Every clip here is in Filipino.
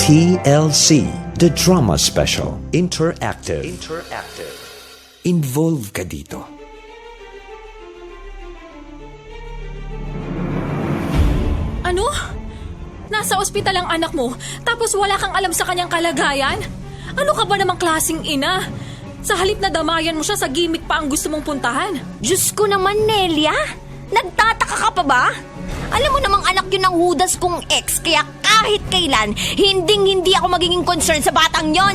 TLC, The Drama Special, Interactive. Involve ka dito. Ano? Nasa ospital ang anak mo, tapos wala kang alam sa kanyang kalagayan? Ano ka ba namang klaseng ina? Sa halip na damayan mo siya, sa gimmick pa ang gusto mong puntahan. Diyos ko naman, Nelia. Nagtataka ka pa ba? Alam mo namang anak yun ng Judas kong ex, kaya kahit kailan, hindi ako magiging concerned sa batang yon.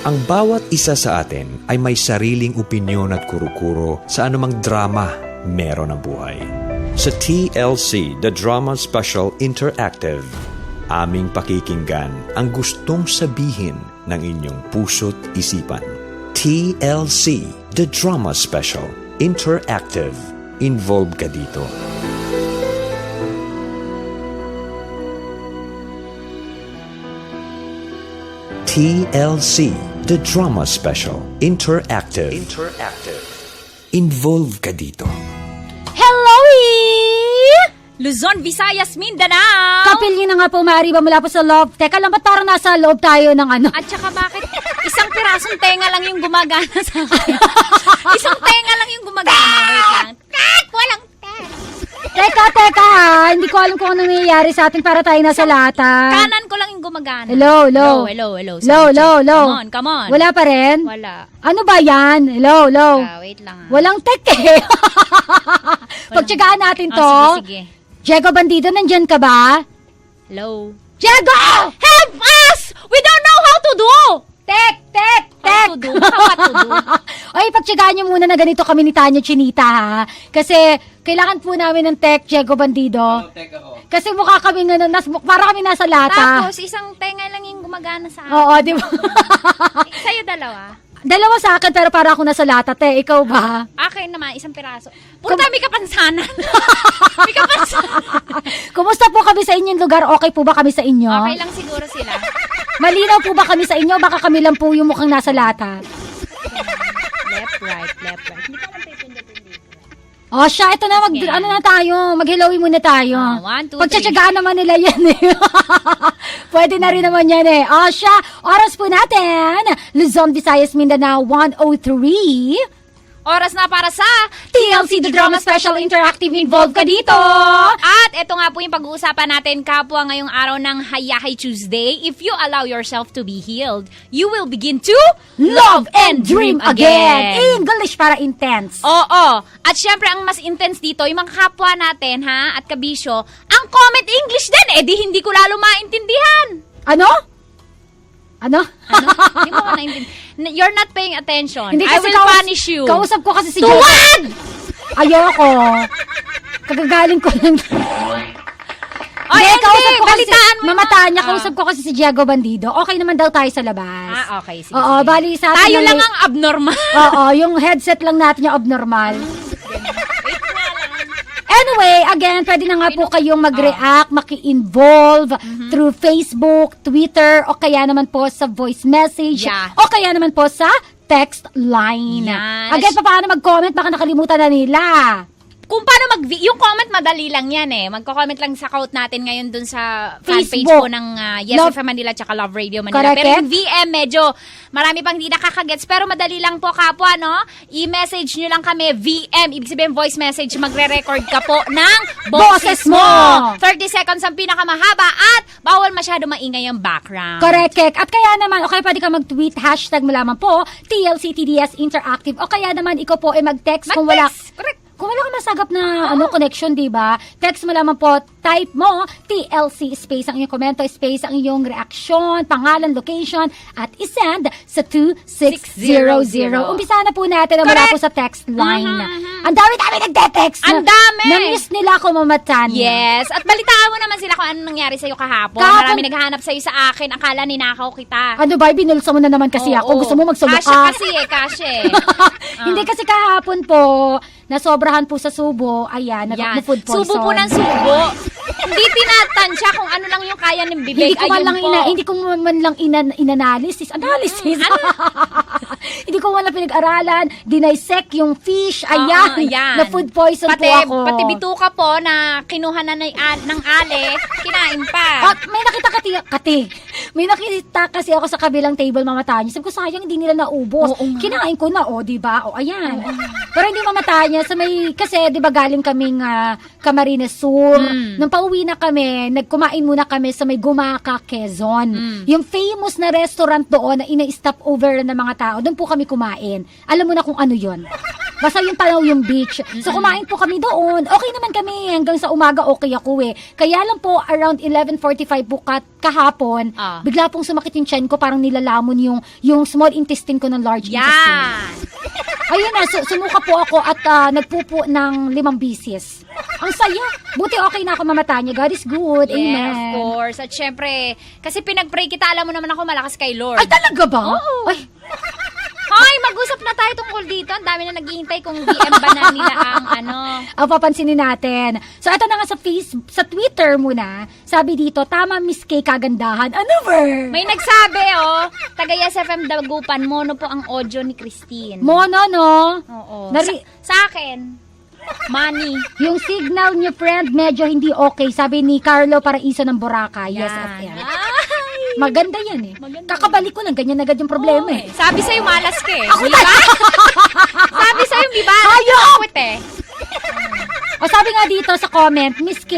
Ang bawat isa sa atin ay may sariling opinyon at kuro-kuro sa anumang drama meron ang buhay. Sa TLC, The Drama Special Interactive, aming pakikinggan ang gustong sabihin ng inyong puso't isipan. TLC, The Drama Special Interactive. Involve ka dito. TLC, The Drama Special Interactive. Involve ka dito. Hello! Luzon, Visayas, Mindanao! Kapilyo na nga po, maaari ba mula po sa loob? Teka lang, ba't parang nasa loob tayo ng ano? At saka bakit isang pirasong tenga lang yung gumagana sa akin? Isang tenga lang yung gumagana. Wait lang. Walang Teka ha, hindi ko alam kung ano nangyayari sa atin para tayo nasa lata. kanan ko lang yung gumagana. Hello. Hello. Come on. Wala pa rin? Wala. Ano ba yan? Hello. Wait lang. Walang tek eh. Pagtsagaan natin to. Sige. Diego Bandido, nandyan ka ba? Hello. Diego! Help us! We don't know how to do! Tek! How to do? What to do? Oy, pagtsagaan nyo muna na ganito kami ni Tanya Chinita ha. Kasi kailangan po namin ng tek, Diego Bandido. Kasi mukha kami para kami nasa lata. Tapos, isang tenga lang yung gumagana sa akin. Oo, di ba? Sa'yo dalawa. Dalawa sa akin pero para ako nasa lata, te. Ikaw ba? Akin naman, isang piraso. Puro tayo may kapansanan. May kapansanan. Kumusta po kami sa inyong lugar? Okay po ba kami sa inyo? Okay lang siguro sila. Malinaw po ba kami sa inyo? Baka kami lang po yung mukhang nasa lata. Left, right. Hindi ka magpipindot-pindot. Oh, siya, ito na, Okay. ano na tayo, mag-helloin muna tayo. 1, 2, 3. Pagtsatsagaan naman nila yan eh. Pwede na rin naman yan eh. Oh, siya, oras po natin. Luzon, Visayas, Mindanao, 103. Oras na para sa TLC The Drama Special Interactive. Involve ka dito. At ito nga po yung pag-uusapan natin kapwa ngayong araw ng Hayahay Tuesday. If you allow yourself to be healed, you will begin to Love and dream again. English para intense. Oo. At syempre, ang mas intense dito, yung mga kapwa natin, ha, at kabisyo, ang comment English din, di hindi ko lalo maintindihan. Ano? Hindi mo ko naintindihan. You're not paying attention. Hindi I kasi will punish you. Kausap ko kasi si Tuwad! Ayoko. Kagagaling ko lang. Oy, Hindi, kausap ko kasi, balitaan mo Mama na. Tanya, kausap ko kasi si Diego Bandido. Okay naman daw tayo sa labas. Okay. Sige. Oo, bali sa atin Tayo lang ang abnormal. Oo, yung headset lang natin yung abnormal. Anyway, again, pwede na nga po kayong mag-react, maki-involve through Facebook, Twitter, o kaya naman po sa voice message, Yeah. o kaya naman po sa text line. Yan. Again, paano mag-comment? Baka nakalimutan na nila. Kung paano yung comment, madali lang yan eh. Magko-comment lang sa quote natin ngayon dun sa fanpage Facebook. po ng Yes Love- FM Manila tsaka Love Radio Manila. Correct. Pero yung VM, medyo marami pang di nakakagets. Pero madali lang po, kapwa, no? I-message nyo lang kami, VM, ibig sabihin voice message, magre-record ka po ng boses mo. 30 seconds ang pinakamahaba at bawal masyado maingay ang background. Correct, Kek. At kaya naman, okay, pwede ka mag-tweet, hashtag mo lamang po, TLCTDS Interactive. O kaya naman, ikaw po ay mag-text kung wala. Mag-text. Correct. Kung wala ka masagap na connection, di ba? Text mo lamang po, type mo, TLC space ang iyong komento, space ang iyong reaksyon, pangalan, location, at isend sa 2600. Umpisa na po natin na mula Correct. po sa text line. Ang dami-dami nagte-text. Ang dami! Na-miss nila ako, Mama Tanya. Yes. At balitaan mo naman sila kung anong nangyari sa'yo kahapon. Kahapon- Marami naghahanap sa'yo sa akin. Akala ninakaw kita. Ano ba, binulsa mo na naman kasi ako. Oo. Gusto mo magsulo Kasya ka. kasi. Hindi kasi kahapon po, nasobrahan po sa subo, ayan, Yan. food poison. Subo po ng subo. Hindi tinatansya kung ano lang yung kaya ng bibig. Hindi ko man Ayun lang po. hindi ko man lang inanalysis. Analysis. Hindi ko wala pinag-aralan, dinisect yung fish, ayan, ayan. na food poison Pati, po ako. pati bituka po na kinuha na ng ale, kinain pa. At may nakita may nakita kasi ako sa kabilang table, Mama Tanya. Sabi ko, sayang, hindi nila naubos. Oo nga. Kinain ko na, di ba? Ayan. Pero hindi, Mama Tanya, kasi, di ba, galing kaming Camarines Sur. Nung pauwi na kami, nagkumain muna kami sa may Gumaca, Quezon. Yung famous na restaurant doon na ina-stop over ng mga tao, doon po kami kumain. Alam mo na kung ano yon. Basta yung Palaw yung beach. So, kumain po kami doon. Okay naman kami. Hanggang sa umaga, okay ako eh. Kaya lang po, around 11:45 po kahapon, bigla pong sumakit yung tiyan ko, parang nilalamon yung small intestine ko ng large intestine. Yan. Ayun na, sumuka po ako at nagpupo ng 5 bisis. Ang saya. Buti okay na ako, Mama Tanya. God is good. Yeah, Amen. of course. At syempre, kasi pinag-pray kita, alam mo naman ako malakas kay Lord. Ay, talaga ba? Oo. Ay, Hoy, mag-usap na tayo tungkol dito. Ang dami na naghihintay kung DM ba na nila ang papansinin natin. So, ito na nga sa Twitter muna. Sabi dito, tama, Miss K, kagandahan. Ano ba? May nagsabi, taga SFM Dagupan, mono po ang audio ni Christine. Mono, no? Oo. Nari- Sa akin, money. Yung signal niyo, friend, medyo hindi okay. Sabi ni Carlo Paraiso ng Boracay. Yes, FM. Maganda yan eh. Maganda Kakabalik ko lang, ganyan agad yung problema eh. Sabi sa'yo, malas ka eh. Ako Di ba? Sabi sa'yo, di ba? Ayaw! Akwit eh. O sabi nga dito sa comment, Miss K,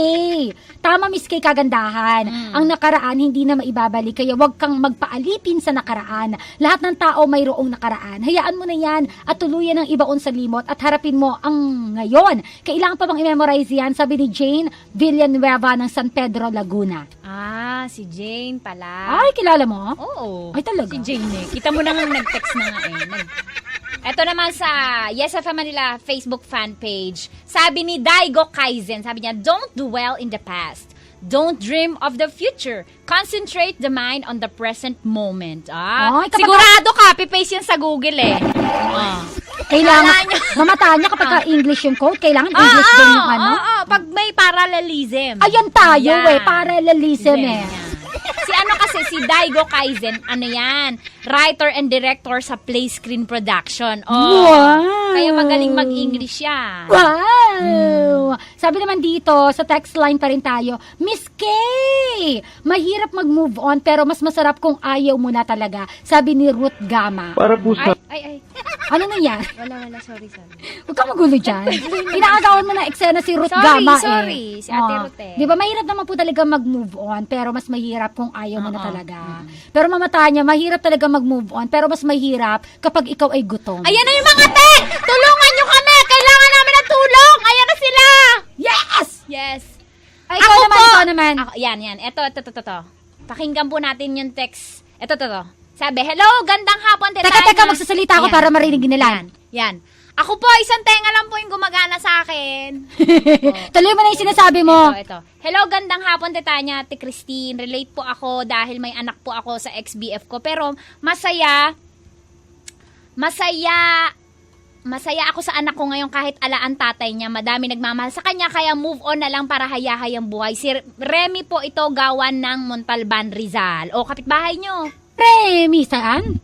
tama Miss K, kagandahan. Ang nakaraan hindi na maibabalik, kaya wag kang magpaalipin sa nakaraan. Lahat ng tao mayroong nakaraan. Hayaan mo na yan at tuluyan ang ibaon sa limot at harapin mo ang ngayon. Kailangan pa bang i-memorize yan? Sabi ni Jane Villanueva ng San Pedro, Laguna. Si Jane pala. Ay, kilala mo? Oo. Ay, talaga? Si Jane eh. Kita mo na nga nag-text na nga eh. Ito naman sa Yes FM Manila Facebook fan page. Sabi ni Daigo Kaizen, sabi niya, don't dwell in the past. Don't dream of the future. Concentrate the mind on the present moment. Ay, kapag- Sigurado copy-paste yan sa Google eh. Kailangan, mamata niya kapag English yung quote, kailangan English din yung ano. Pag may parallelism. Ayan tayo Yan. Parallelism eh. Yan. Si ano kasi, si Daigo Kaizen, ano yan, writer and director sa Play Screen Production. Wow! Kaya magaling mag-English yan. Wow! Sabi naman dito, sa text line pa rin tayo, Miss K! Mahirap mag-move on pero mas masarap kung ayaw mo na talaga. Sabi ni Ruth Gama. Para po sa Ay. Ano nangyari? Wala, sorry. Huwag kang magulo dyan. Inaagawan mo na eksena si Ruth Sorry, Gama sorry. Si Ate Ruth eh. Di ba, mahirap naman po talaga mag-move on pero mas mahirap kung ayaw mo na talaga. Pero mamata niya, mahirap talaga mag-move on pero mas mahirap kapag ikaw ay gutom. Ayan na yung mga te! Tulungan nyo kami! Kailangan namin ng tulong! Ayan na sila! Yes! Ay, ikaw naman. Ako, yan. Ito. Pakinggan po natin yung text. Ito. Sabi, hello, gandang hapon, Tetay. Teka, magsasalita ako Yan. para marinig nila. Yan. Ako po, isang tenga lang po yung gumagana sa akin. Tuloy mo na yung sinasabi mo. Ito. Hello, gandang hapon, Tetanya, Ate Christine. Relate po ako dahil may anak po ako sa ex-BF ko. Pero masaya ako sa anak ko ngayon kahit alaan tatay niya. Madami nagmamahal sa kanya, kaya move on na lang para hayahay ang buhay. Si Remy po ito, gawan ng Montalban, Rizal. O, kapitbahay nyo. Remy, saan?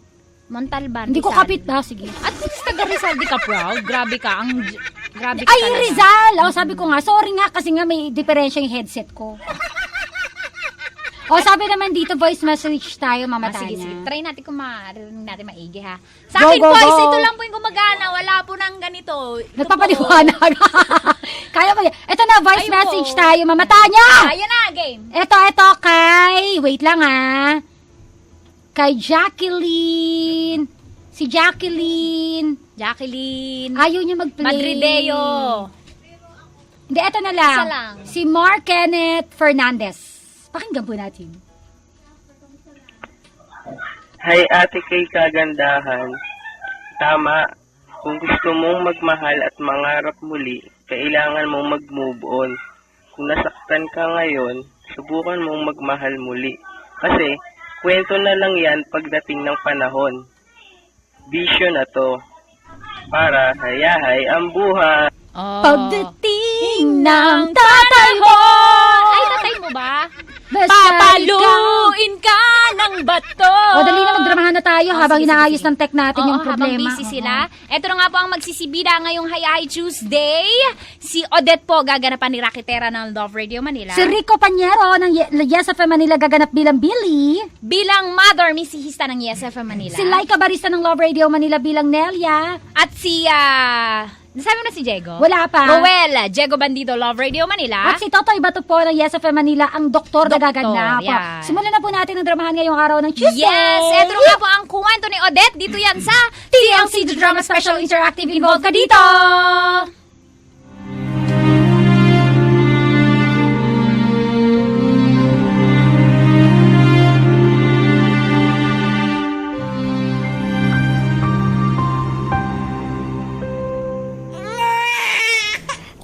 Montalban, Hindi ko Rizal. kapit. Sige. At least taga Rizal, di ka proud? Grabe ka. Grabe ka Ay, talaga. Rizal! Sabi ko nga, sorry nga kasi nga may diferensya yung headset ko. Sabi naman dito, voice message tayo, Mama Sige. Tanya. Try natin kung marinig natin maigi, ha? Sa Go, akin, go, boys, go. ito lang po yung gumagana. Wala po nang ganito. Ito Nagpapaliwanag. Kaya ba yan? Ito na, voice Ay, message po. tayo, Mama Tanya! Ayan na, game. Ito, kay... Wait lang, kay Jacqueline. Si Jacqueline. Ayaw niya mag-play. Madrideo. Hindi, ito na lang. Isa lang. Si Mark Kenneth Fernandez. Pakinggan po natin. Hi Ate Kay kagandahan. Tama, kung gusto mong magmahal at mangarap muli, kailangan mong mag-move on. Kung nasaktan ka ngayon, subukan mong magmahal muli. Kasi, kwento na lang yan pagdating ng panahon. Bisyo na to. Para hayahay ang buhay. Pagdating ng tatay mo. Ay, tatay mo ba? Basta ikaw. Papaluin ka na dramang bato! O, dali na, magdramahan na tayo habang sige, inaayos sige. ng tech natin yung Habang problema. busy sila. Ito na nga po ang magsisibida ngayong Hi Tuesday. Si Odette po gaganapan ni Rakitera ng Love Radio Manila. Si Rico Pañero ng Yes FM Manila gaganap bilang Billy. Bilang mother, misihista ng Yes FM Manila. Si Laika Barista ng Love Radio Manila bilang Nelia. At si, nasabi mo na si Diego? Wala pa. Roel, Diego Bandido, Love Radio Manila. At si Totoy Bato po ng Yes FM Manila, ang doktor na gaganap. yan. Simulan na po natin ang dramahan ngayong araw ng Tuesday. Yes! Ito nga po ang kwento ni Odette. Dito yan sa TLC The Drama Special Interactive. Involved ka dito!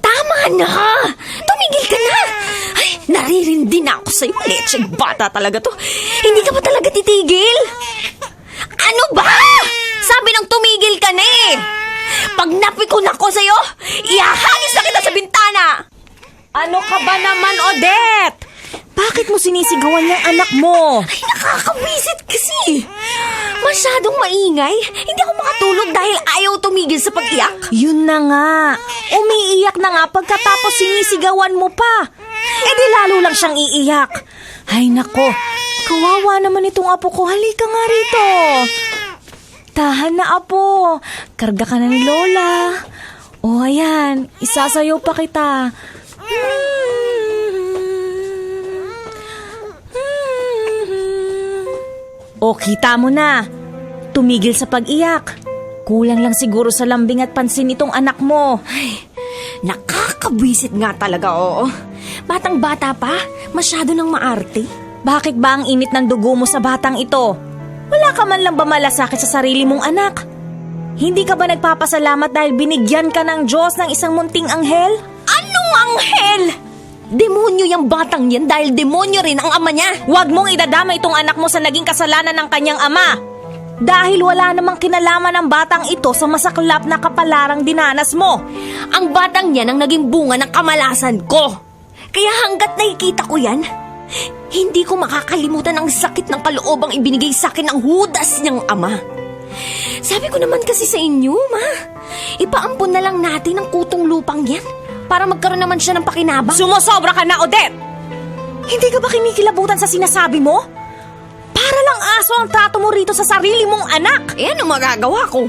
Tama na! Tumigil ka na! Ay, naririndi na ako sa'yo. Lecheng bata talaga to. Hindi ka ba talaga titigil? Ano ba? Sabi ng tumigil ka na eh! Pag napikon ako sa'yo, ihahagis na kita sa bintana! Ano ka ba naman, Odette? Bakit mo sinisigawan yung anak mo? Ay, nakakabisit kasi! Masyadong maingay. Hindi ako makatulog dahil ayaw tumigil sa pag-iyak. Yun na nga. Umiiyak na nga pagkatapos sinisigawan mo pa. Eh di lalo lang siyang iiyak. Ay nako, kawawa naman itong apo ko. Halika nga rito. Tahan na apo. Karga ka na ni Lola. O ayan, isasayaw pa kita. O kita mo na. Tumigil sa pag-iyak. Kulang lang siguro sa lambing at pansin itong anak mo. Ay, nakakabwisit nga talaga, oo. Batang-bata pa, masyado nang maarte. Bakit ba ang init ng dugo mo sa batang ito? Wala ka man lang ba malasakit sa sarili mong anak? Hindi ka ba nagpapasalamat dahil binigyan ka ng Diyos ng isang munting anghel? Anong anghel? Demonyo yung batang yan dahil demonyo rin ang ama niya. Huwag mong idadama itong anak mo sa naging kasalanan ng kanyang ama. Dahil wala namang kinalaman ng batang ito sa masaklap na kapalarang dinanas mo. Ang batang yan ang naging bunga ng kamalasan ko. Kaya hanggat nakikita ko yan, hindi ko makakalimutan ang sakit ng kaloobang ibinigay sa akin ng Judas niyang ama. Sabi ko naman kasi sa inyo, ma, ipaampun na lang natin ang kutong lupang yan para magkaroon naman siya ng pakinabang. Sumusobra ka na, Odette! Hindi ka ba kinikilabutan sa sinasabi mo? Para lang aso ang trato mo rito sa sarili mong anak. Eh, ano magagawa ko?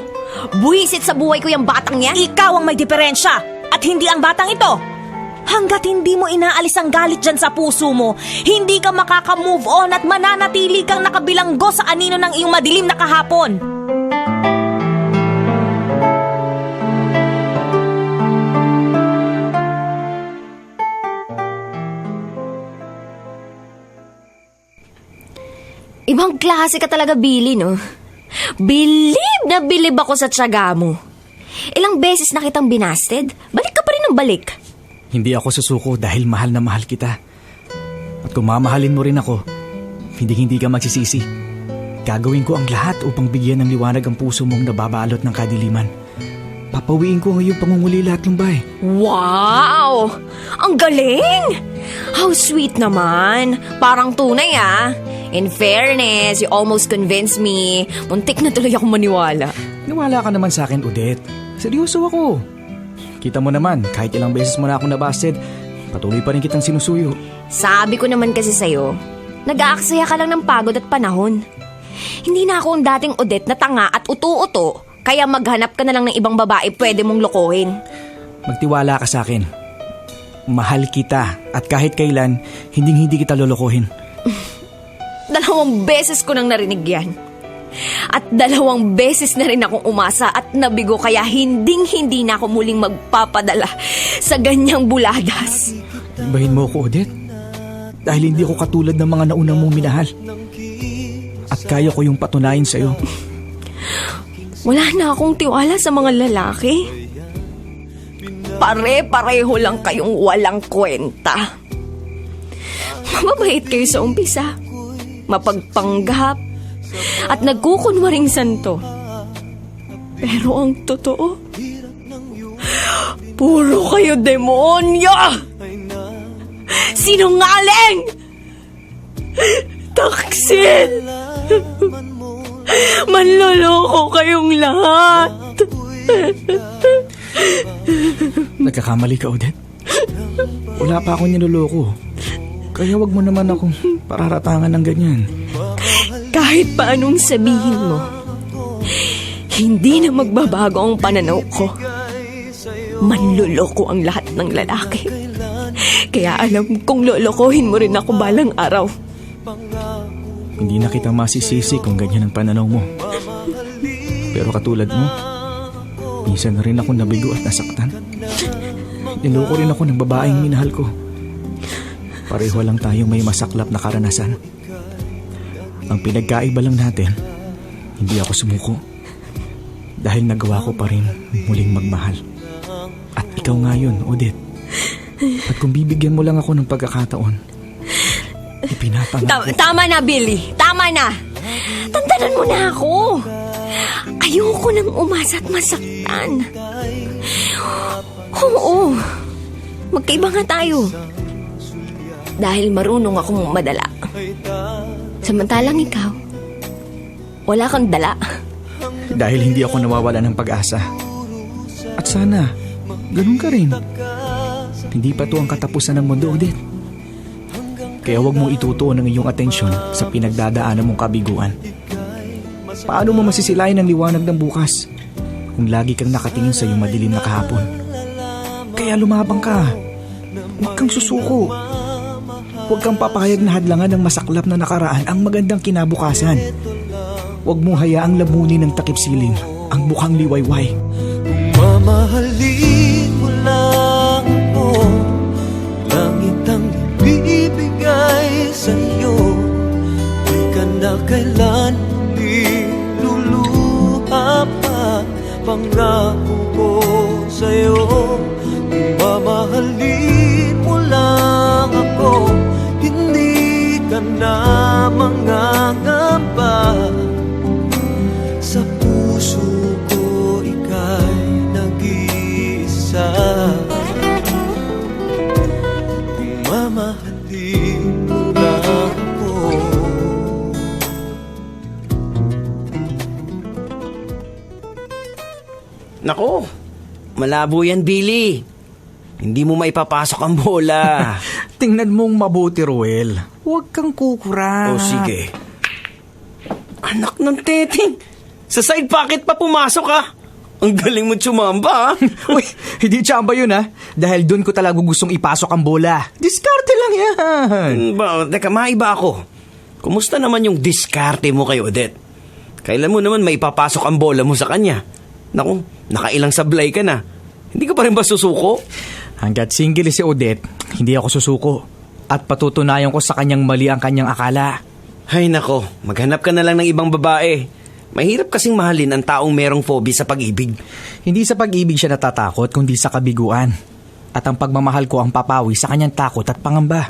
Buwisit sa buhay ko yung batang yan. Ikaw ang may diferensya at hindi ang batang ito. Hanggat hindi mo inaalis ang galit dyan sa puso mo, hindi ka makaka-move on at mananatili kang nakabilanggo sa anino ng iyong madilim na kahapon. Ibang klase ka talaga, Billy, no? Bilib na bilib ako sa tiyaga mo. Ilang beses na kitang binasted, balik ka pa rin ng balik. Hindi ako susuko dahil mahal na mahal kita. At kung mamahalin mo rin ako, hindi ka magsisisi. Gagawin ko ang lahat upang bigyan ng liwanag ang puso mong nababalot ng kadiliman. Papawiin ko ang iyong pangungulila at lumbay. Wow! Ang galing! How sweet naman. Parang tunay, ah. In fairness, you almost convinced me. Muntik na tuloy ako maniwala. Niwala ka naman sa akin, Odette. Seryoso ako. Kita mo naman, kahit ilang beses mo na akong nabasted, patuloy pa rin kitang sinusuyo. Sabi ko naman kasi sa'yo, nag-aaksaya ka lang ng pagod at panahon. Hindi na ako ang dating Odette na tanga at utu-uto, kaya maghanap ka na lang ng ibang babae pwede mong lokohin. Magtiwala ka sa akin. Mahal kita at kahit kailan, hindi kita lolokohin. 2 beses ko nang narinig yan. At 2 beses na rin akong umasa at nabigo kaya hindi na ako muling magpapadala sa ganyang buladas. Ibahin mo ako, Odette. Dahil hindi ako katulad ng mga naunang mong minahal. At kaya ko yung patunayan sa'yo. Wala na akong tiwala sa mga lalaki. Pare-pareho lang kayong walang kwenta. Mababait kayo sa umpisa. Mapagpanggap at nagkukunwaring santo. Pero ang totoo, puro kayo demonyo! Sinungaling! Taksil! Manloloko kayong lahat. Nagkakamali ka, Odette. Wala pa akong niloloko. Kaya wag mo naman akong pararatangan ng ganyan. Kahit pa anong sabihin mo, hindi na magbabago ang pananaw ko. Manloloko ang lahat ng lalaki. Kaya alam kong lolokohin mo rin ako balang araw. Hindi na kita masisisi kung ganyan ang pananaw mo. Pero katulad mo, minsan na rin ako nabigo at nasaktan. Niloko rin ako ng babaeng minahal ko. Pareho lang tayong may masaklap na karanasan. Ang pinagkaiba lang natin, hindi ako sumuko. Dahil nagawa ko pa rin muling magmahal. At ikaw nga yun, Odette. At kung bibigyan mo lang ako ng pagkakataon, ipinapangako. Tama na, Billy. Tama na. Tantanan mo na ako. Ayoko nang umasa at masaktan. Oo. Magkaiba nga tayo. Dahil marunong akong madala. Samantalang ikaw, wala kang dala. Dahil hindi ako nawawala ng pag-asa. At sana, ganun ka rin. Hindi pa to ang katapusan ng mundo, Odette. Kaya wag mong itutuon ang iyong atensyon sa pinagdadaanan mong kabiguan. Paano mo masisilayan ang liwanag ng bukas kung lagi kang nakatingin sa iyong madilim na kahapon? Kaya lumabang ka. Huwag kang susuko. Huwag kang papahayag na hadlangan ng masaklap na nakaraan ang magandang kinabukasan. Huwag mong hayaang lamunin ng takip siling ang mukhang liwayway. Mamahalin mo lang ako, langit ang ibibigay sa'yo. Di ka na kailan luluha pa, pangako ko sa'yo. Mamahalin mo lang ako, hindi ka na mangangamba. Sa puso ko ika'y nag-iisa. Mamahalin mo lang ako. Nako, malabo yan, Billy. Hindi mo maipapasok ang bola. Tingnan mong mabuti, Ruel. Huwag kang kukura. O sige. Anak ng teteng, sa side pocket pa pumasok ha. Ang galing mo tsumamba ha. Uy, hindi tsamba yun ha. Dahil doon ko talaga gustong ipasok ang bola. Diskarte lang yan. Teka, maiba ako. Kumusta naman yung diskarte mo kay Odette? Kailan mo naman maipapasok ang bola mo sa kanya? Naku, nakailang sablay ka na. Hindi ka pa rin ba susuko? Hanggat single si Odette, hindi ako susuko. At patutunayan ko sa kanyang mali ang kanyang akala. Ay nako, maghanap ka na lang ng ibang babae. Mahirap kasing mahalin ang taong merong phobia sa pag-ibig. Hindi sa pag-ibig siya natatakot, kundi sa kabiguan. At ang pagmamahal ko ang papawi sa kanyang takot at pangamba.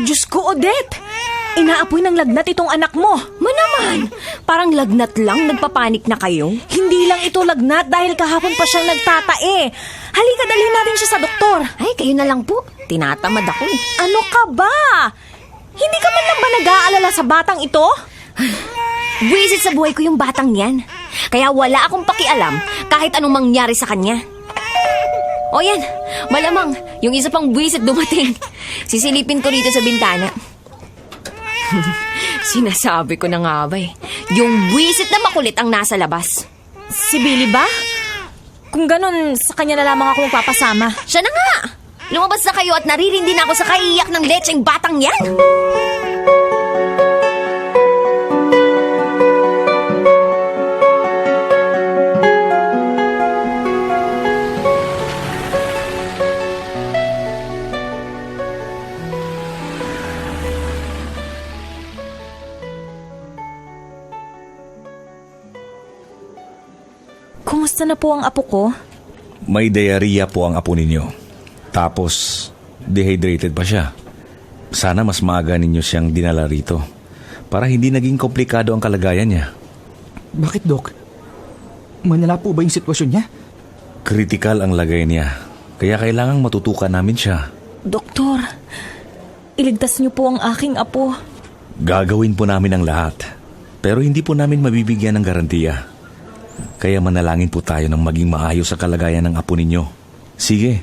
Diyos ko, Odette! Inaapoy ng lagnat itong anak mo. Manaman, parang lagnat lang, nagpapanik na kayo. Hindi lang ito lagnat dahil kahapon pa siyang nagtatae. Halika, dalhin natin siya sa doktor. Ay, kayo na lang po. Tinatamad ako eh. Ano ka ba? Hindi ka man lang ba nag-aalala sa batang ito? Wisit sa buhay ko yung batang yan. Kaya wala akong pakialam kahit anong mangyari sa kanya. O yan, malamang yung isa pang buwisit dumating. Sisilipin ko rito sa bintana. Sinasabi ko na nga ba eh. Yung buwisit na makulit ang nasa labas. Si Billy ba? Kung ganun, sa kanya na lamang ako magpapasama. Siya na nga! Lumabas na kayo at naririndi na ako sa kaiyak ng lecheng batang yan! Kumusta na po ang apo ko? May diarrhea po ang apo ninyo. Tapos, dehydrated pa siya. Sana mas maaga ninyo siyang dinala rito para hindi naging komplikado ang kalagayan niya. Bakit, Dok? Manala po ba yung sitwasyon niya? Kritikal ang lagay niya. Kaya kailangang matutukan namin siya. Doktor, iligtas niyo po ang aking apo. Gagawin po namin ang lahat. Pero hindi po namin mabibigyan ng garantiya. Kaya manalangin po tayo ng maging maayos sa kalagayan ng apo ninyo. Sige,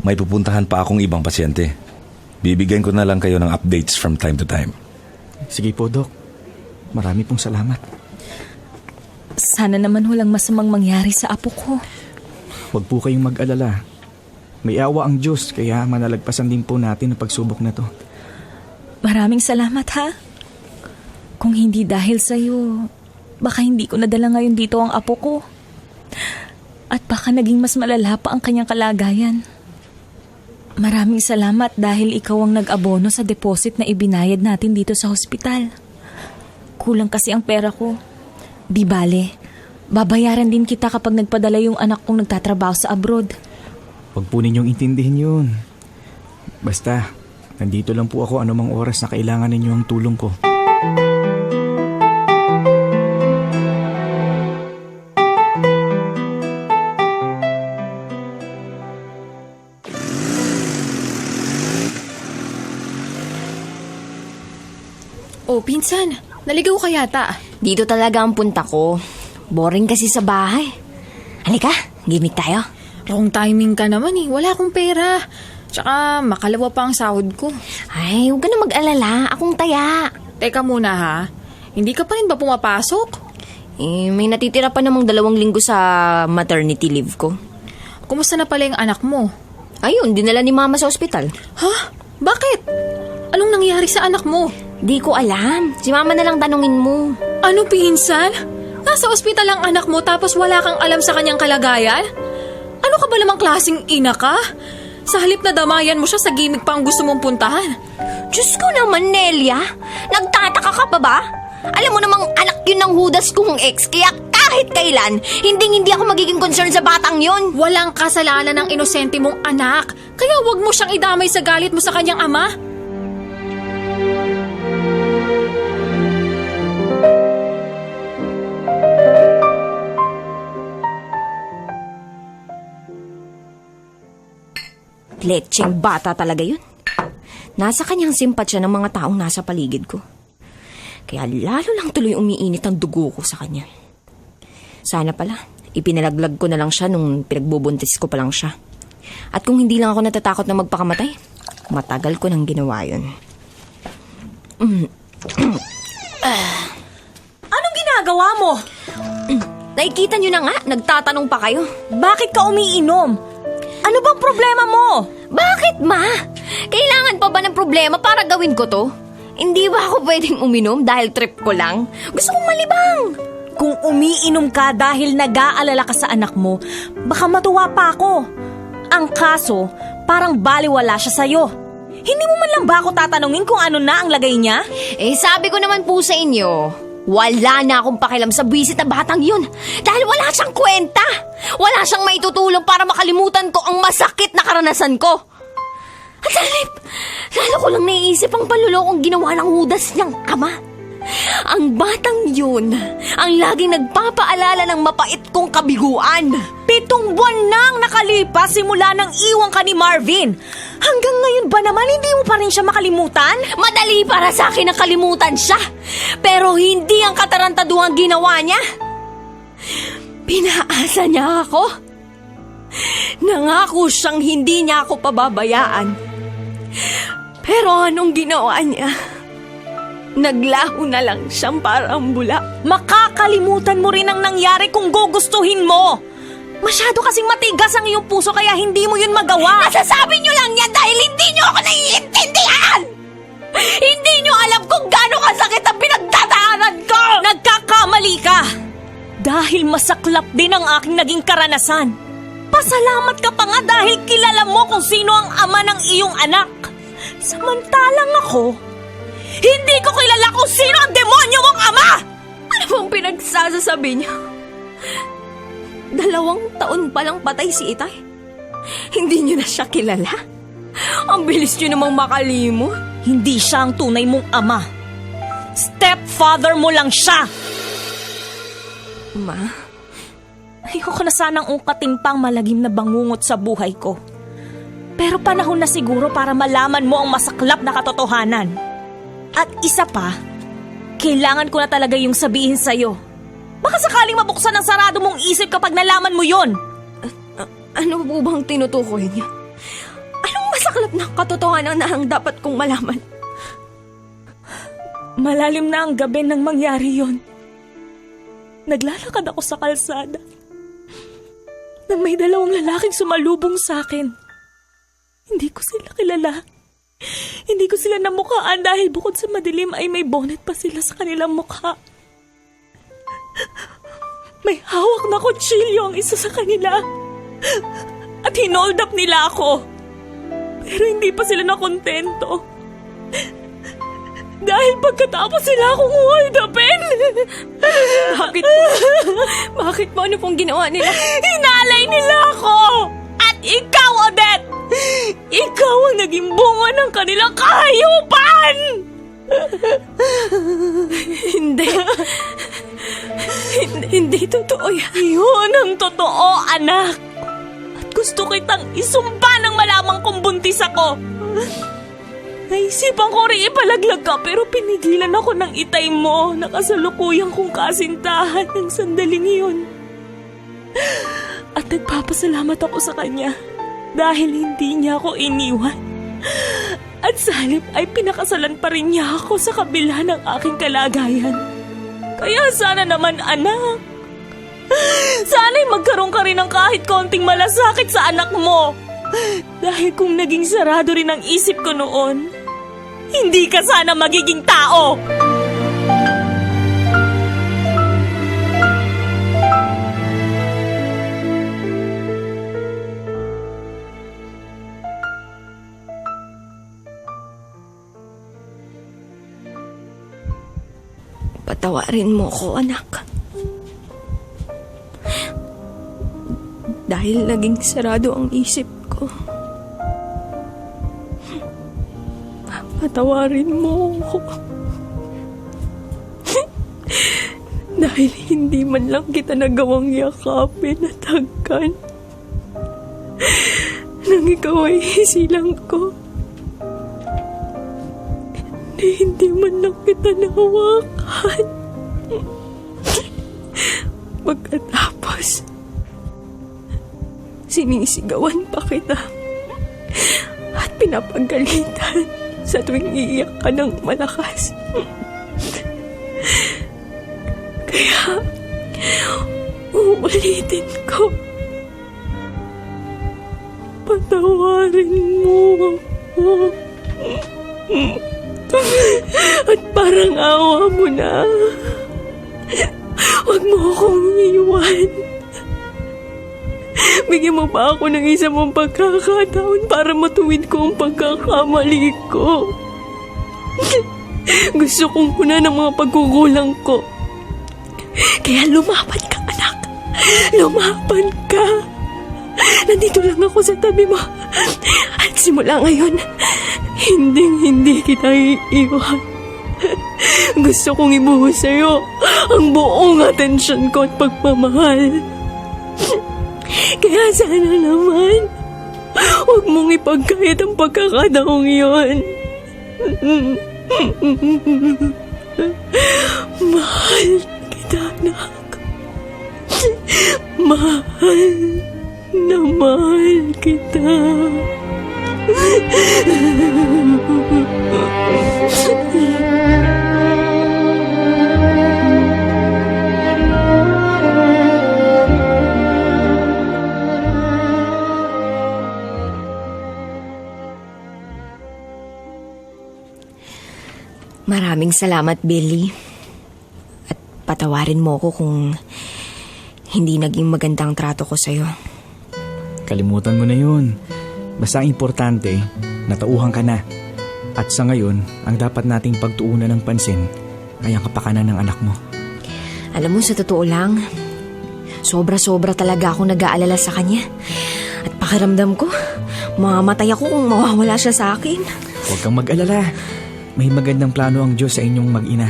may pupuntahan pa akong ibang pasyente. Bibigyan ko na lang kayo ng updates from time to time. Sige po, Dok. Marami pong salamat. Sana naman walang masamang mangyari sa apo ko. Huwag po kayong mag-alala. May awa ang Diyos, kaya manalagpasan din po natin ang pagsubok na to. Maraming salamat ha. Kung hindi dahil sa'yo, baka hindi ko nadala ngayon dito ang apo ko. At baka naging mas malala pa ang kanyang kalagayan. Maraming salamat dahil ikaw ang nag-abono sa deposit na ibinayad natin dito sa hospital. Kulang kasi ang pera ko. Di bale, babayaran din kita kapag nagpadala yung anak kong nagtatrabaho sa abroad. Huwag po ninyong intindihin yun. Basta, nandito lang po ako anumang oras na kailangan ninyo ang tulong ko. Oh, pinsan. Naligaw ka yata. Dito talaga ang punta ko. Boring kasi sa bahay. Halika, gimik tayo. Wrong timing ka naman eh. Wala akong pera. Tsaka makalawa pa ang sahod ko. Ay, huwag ka na mag-alala. Akong taya. Teka muna ha. Hindi ka pa rin ba pumapasok? May natitira pa namang 2 linggo sa maternity leave ko. Kumusta na pala yung anak mo? Ayun, dinala ni mama sa ospital. Ha? Bakit? Anong nangyari sa anak mo? Di ko alam. Si mama na lang tanungin mo. Ano, pinsan? Nasa ospital ang anak mo tapos wala kang alam sa kanyang kalagayan? Ano ka ba namang klaseng ina ka? Sa halip na damayan mo siya, sa gimmick pa ang gusto mong puntahan. Diyos ko naman, Nelia. Nagtataka ka pa ba? Alam mo namang anak yun ng Judas kong ex, kaya kahit kailan, hindi ako magiging concern sa batang yun. Walang kasalanan ng inosente mong anak. Kaya wag mo siyang idamay sa galit mo sa kanyang ama. Lecheng bata talaga yun. Nasa kanyang simpatsya ng mga taong nasa paligid ko. Kaya lalo lang tuloy umiinit ang dugo ko sa kanya. Sana pala, ipinalaglag ko na lang siya nung pinagbubuntis ko pa lang siya. At kung hindi lang ako natatakot na magpakamatay, matagal ko nang ginawa yun. Anong ginagawa mo? Nakikita nyo na nga, nagtatanong pa kayo. Bakit ka umiinom? Ano bang problema mo? Bakit, ma? Kailangan pa ba ng problema para gawin ko to? Hindi ba ako pwedeng uminom dahil trip ko lang? Gusto kong malibang. Kung umiinom ka dahil nag-aalala ka sa anak mo, baka matuwa pa ako. Ang kaso, parang baliwala siya sa'yo. Hindi mo man lang ba ako tatanungin kung ano na ang lagay niya? Sabi ko naman po sa inyo, wala na akong pakialam sa buwisit na batang yun. Dahil wala siyang kwenta. Wala siyang maitutulong para makalimutan ko ang masakit na karanasan ko. At lalo ko lang naiisip ang panlulokong ginawa ng Judas niyang ama. Ang batang yun, ang laging nagpapaalala ng mapait kong kabiguan. 7 buwan nang nakalipas simula nang iwan ka ni Marvin. Hanggang ngayon ba naman hindi mo pa rin siya makalimutan? Madali para sa akin na kalimutan siya. Pero hindi ang katarantaduhang ginawa niya. Pinaasa niya ako. Nangako siyang hindi niya ako pababayaan. Pero anong ginawa niya? Naglaho na lang siyang parang bula. Makakalimutan mo rin ang nangyari kung gugustuhin mo. Masyado kasing matigas ang iyong puso kaya hindi mo yun magawa. Nasasabi niyo lang yan dahil hindi niyo ako naiintindihan! Hindi niyo alam kung gaano kasakit ang pinagdadaanan ko! Nagkakamali ka! Dahil masaklap din ang aking naging karanasan. Pasalamat ka pa nga dahil kilala mo kung sino ang ama ng iyong anak. Samantalang ako, hindi ko kilala kung sino ang demonyo mong ama! Ano bang pinagsasasabi niyo? 2 taon pa lang patay si Itay. Hindi niyo na siya kilala? Ang bilis niyo namang makalimot. Hindi siya ang tunay mong ama. Stepfather mo lang siya! Ma, ayoko na sanang ungkatin pang malagim na bangungot sa buhay ko. Pero panahon na siguro para malaman mo ang masaklap na katotohanan. At isa pa, kailangan ko na talaga yung sabihin sa'yo. Baka sakaling mabuksan ang sarado mong isip kapag nalaman mo yon. Ano po bang tinutukoy niya? Anong masaklap na katotohanan na ang dapat kong malaman? Malalim na ang gabi nang mangyari yon. Naglalakad ako sa kalsada nang may dalawang lalaking sumalubong sa akin. Hindi ko sila kilala. Hindi ko sila namukhaan dahil bukod sa madilim ay may bonnet pa sila sa kanilang mukha. May hawak na kutsilyo ang isa sa kanila. At hinold up nila ako. Pero hindi pa sila nakontento. Dahil pagkatapos sila akong hold upin. Bakit po? Bakit po? Ano pong ginawa nila? Hinalay nila ako! At ikaw, Odette! Ikaw ang naging bunga ng kanilang kahayupan! Hindi. Hindi totoo yan. Yun ang totoo, anak. At gusto kitang isumpa nang malamang kong buntis ako. Naisipan ko rin ipalaglag ka pero pinigilan ako ng itay mo na kasalukuyang kong kasintahan ng sandaling iyon. At nagpapasalamat ako sa kanya dahil hindi niya ako iniwan. At sa halip ay pinakasalan pa rin niya ako sa kabila ng aking kalagayan. Kaya sana naman, anak, sana'y magkaroon ka rin ng kahit konting malasakit sa anak mo. Dahil kung naging sarado rin ang isip ko noon, hindi ka sana magiging tao. Patawarin mo ko, anak. Dahil naging sarado ang isip ko. Patawarin mo ko. Dahil hindi man lang kita nagawang yakapin at hagkan. Nang ikaw ay isilang ko. Hindi man lang kita nahawakan. Pagkatapos, sinisigawan pa kita at pinapagalitan sa tuwing iiyak ka ng malakas. Kaya, uulitin ko. Patawarin mo ako. At parang awa mo na. Huwag mo akong iiwan. Bigyan mo pa ako ng isa mong pagkakataon para matuwid ko ang pagkakamali ko. Gusto kong puna ng mga pagkukulang ko. Kaya lumaban ka, anak. Lumaban ka. Nandito lang ako sa tabi mo. At simula ngayon, hindi kita iiwan. Gusto kong ibuhos sa'yo ang buong atensyon ko at pagmamahal. Kaya sana naman, huwag mong ipagkait ang pagkakataong iyon. Mahal kita, anak. Mahal na mahal kita. Maraming salamat, Billy. At patawarin mo ko kung hindi naging magandang trato ko sa'yo. Kalimutan mo na yun. Basta importante, natauhan ka na. At sa ngayon, ang dapat nating pagtuunan ng pansin ay ang kapakanan ng anak mo. Alam mo, sa totoo lang, sobra-sobra talaga akong nag-aalala sa kanya. At pakiramdam ko, mamamatay ako kung mawawala siya sa akin. Huwag kang mag-alala. May magandang plano ang Diyos sa inyong mag-ina.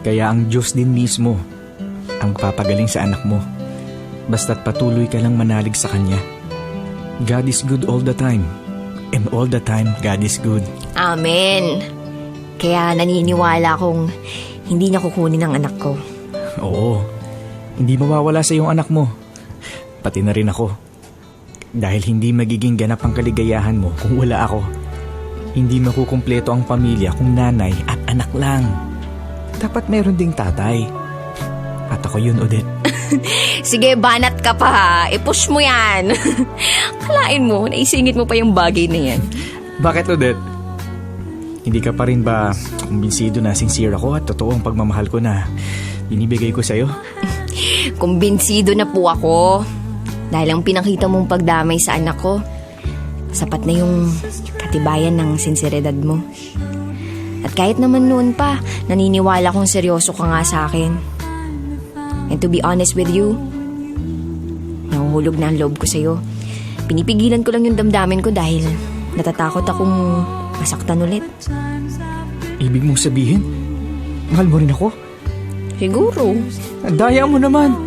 Kaya ang Diyos din mismo ang papagaling sa anak mo. Basta't patuloy ka lang manalig sa kanya. God is good all the time. And all the time, God is good. Amen. Kaya naniniwala akong hindi niya kukunin ang anak ko. Oo. Hindi mawawala sa iyong anak mo. Pati na rin ako. Dahil hindi magiging ganap ang kaligayahan mo kung wala ako. Hindi makukumpleto ang pamilya kung nanay at anak lang. Dapat meron ding tatay. At ako yun, Odette. Sige, banat ka pa ha. I-push mo yan. Kalain mo, naisingit mo pa yung bagay na yan. Bakit, Odette? Hindi ka pa rin ba kumbinsido na sincere ako at totoo ang pagmamahal ko na binibigay ko sa'yo? Kumbinsido na po ako. Dahil ang pinakita mong pagdamay sa anak ko, sapat na yung katibayan ng sinseridad mo. At kahit naman noon pa, naniniwala kong seryoso ka nga sa akin. And to be honest with you, nahuhulog na ang loob ko sa'yo. Pinipigilan ko lang yung damdamin ko dahil natatakot akong masaktan ulit. Ibig mong sabihin, mahal mo rin ako? Siguro. Ang daya mo naman.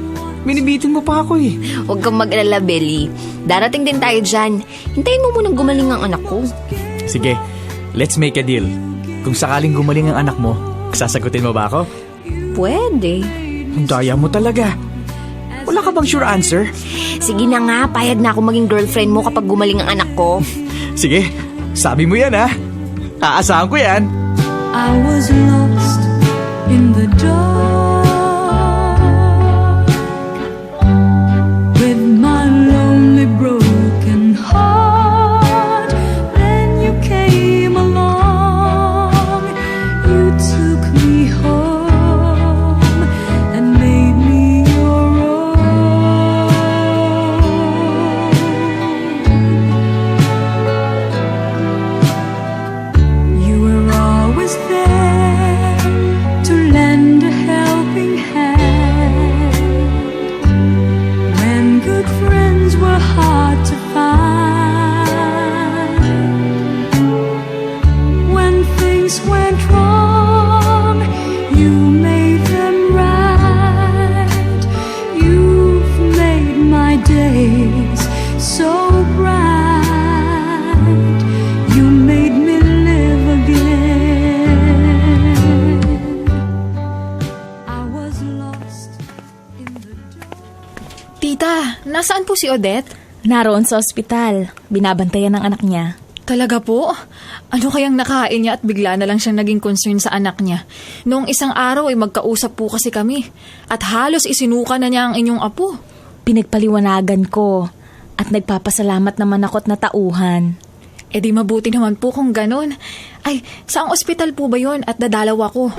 Binibitin mo pa ako eh. Huwag kang mag-alala, Belly. Darating din tayo dyan. Hintayin mo munang gumaling ang anak ko. Sige, let's make a deal. Kung sakaling gumaling ang anak mo, sasagutin mo ba ako? Pwede. Ang daya mo talaga. Wala ka bang sure answer? Sige na nga, payag na ako maging girlfriend mo kapag gumaling ang anak ko. Sige, sabi mo yan ha. Aasahan ko yan. I was lost in the dark with my lonely broken heart. Then you came along, you took me home and made me your own. You were always there to lend a helping hand when good friends were hard to find. When things went wrong, you made them right. You've made my days so bright. You made me live again. I was lost in the dark. Tita, nasaan po si Odette? Naroon sa ospital. Binabantayan ng anak niya. Talaga po? Ano kayang nakain niya at bigla na lang siyang naging concern sa anak niya? Noong isang araw ay magkausap po kasi kami at halos isinuka na niya ang inyong apo. Pinagpaliwanagan ko at nagpapasalamat naman ako at natauhan. E di mabuti naman po kung ganun. Ay, saang ospital po ba yon at dadalaw ako?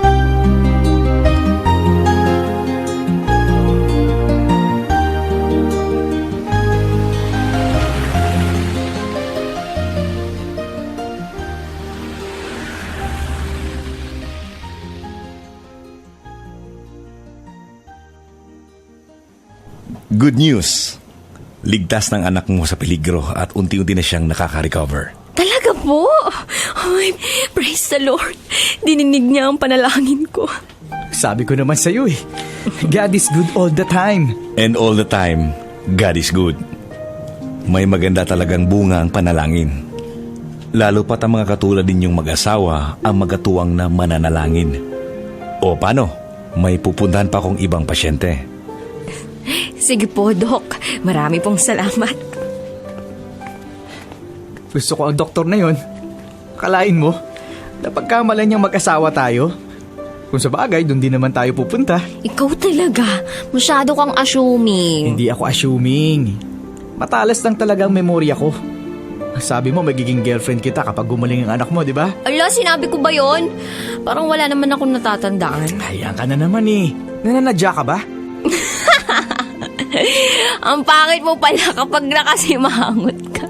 Good news! Ligtas ng anak mo sa peligro at unti-unti na siyang nakaka-recover. Talaga po? Ay, praise the Lord. Dininig niya ang panalangin ko. Sabi ko naman sa'yo eh. God is good all the time. And all the time, God is good. May maganda talagang bunga ang panalangin. Lalo pat ang mga katulad ninyong mag-asawa ang magatuwang na mananalangin. O paano? May pupuntahan pa akong ibang pasyente. Sige po, Doc. Marami pong salamat. Gusto ko ang doktor na yon. Kalain mo, napagkamalan niyang mag-asawa tayo. Kung sa bagay, doon din naman tayo pupunta. Ikaw talaga. Masyado kang assuming. Hindi ako assuming. Matalas lang talaga ang memorya ko. Sabi mo, magiging girlfriend kita kapag gumaling ang anak mo, di ba? Ala, sinabi ko ba yon? Parang wala naman akong natatandaan. Ayan ka na naman eh. Nananadya ka ba? Ang pangit mo pala kapag nakasimangot ka.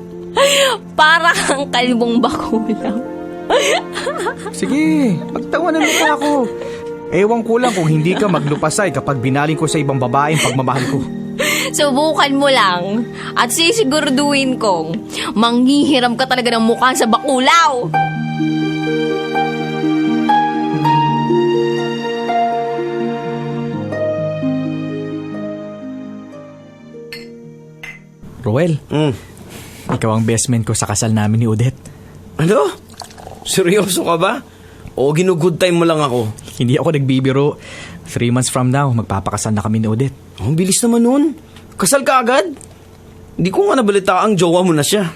Para kang kalbong bakulang. Sige, pagtawanan mo pa ako. Ewan ko lang kung hindi ka maglupasay kapag binaling ko sa ibang babaeng pagmamahal ko. Subukan mo lang at sisiguraduhin kong manghihiram ka talaga ng mukha sa bakulaw. Roel, ikaw ang best man ko sa kasal namin ni Odette. Ano? Seryoso ka ba? O ginugood time mo lang ako? Hindi ako nagbibiro. 3 months from now, magpapakasal na kami ni Odette. Ang bilis naman nun. Kasal ka agad? Hindi ko nga nabalita ang jowa mo na siya.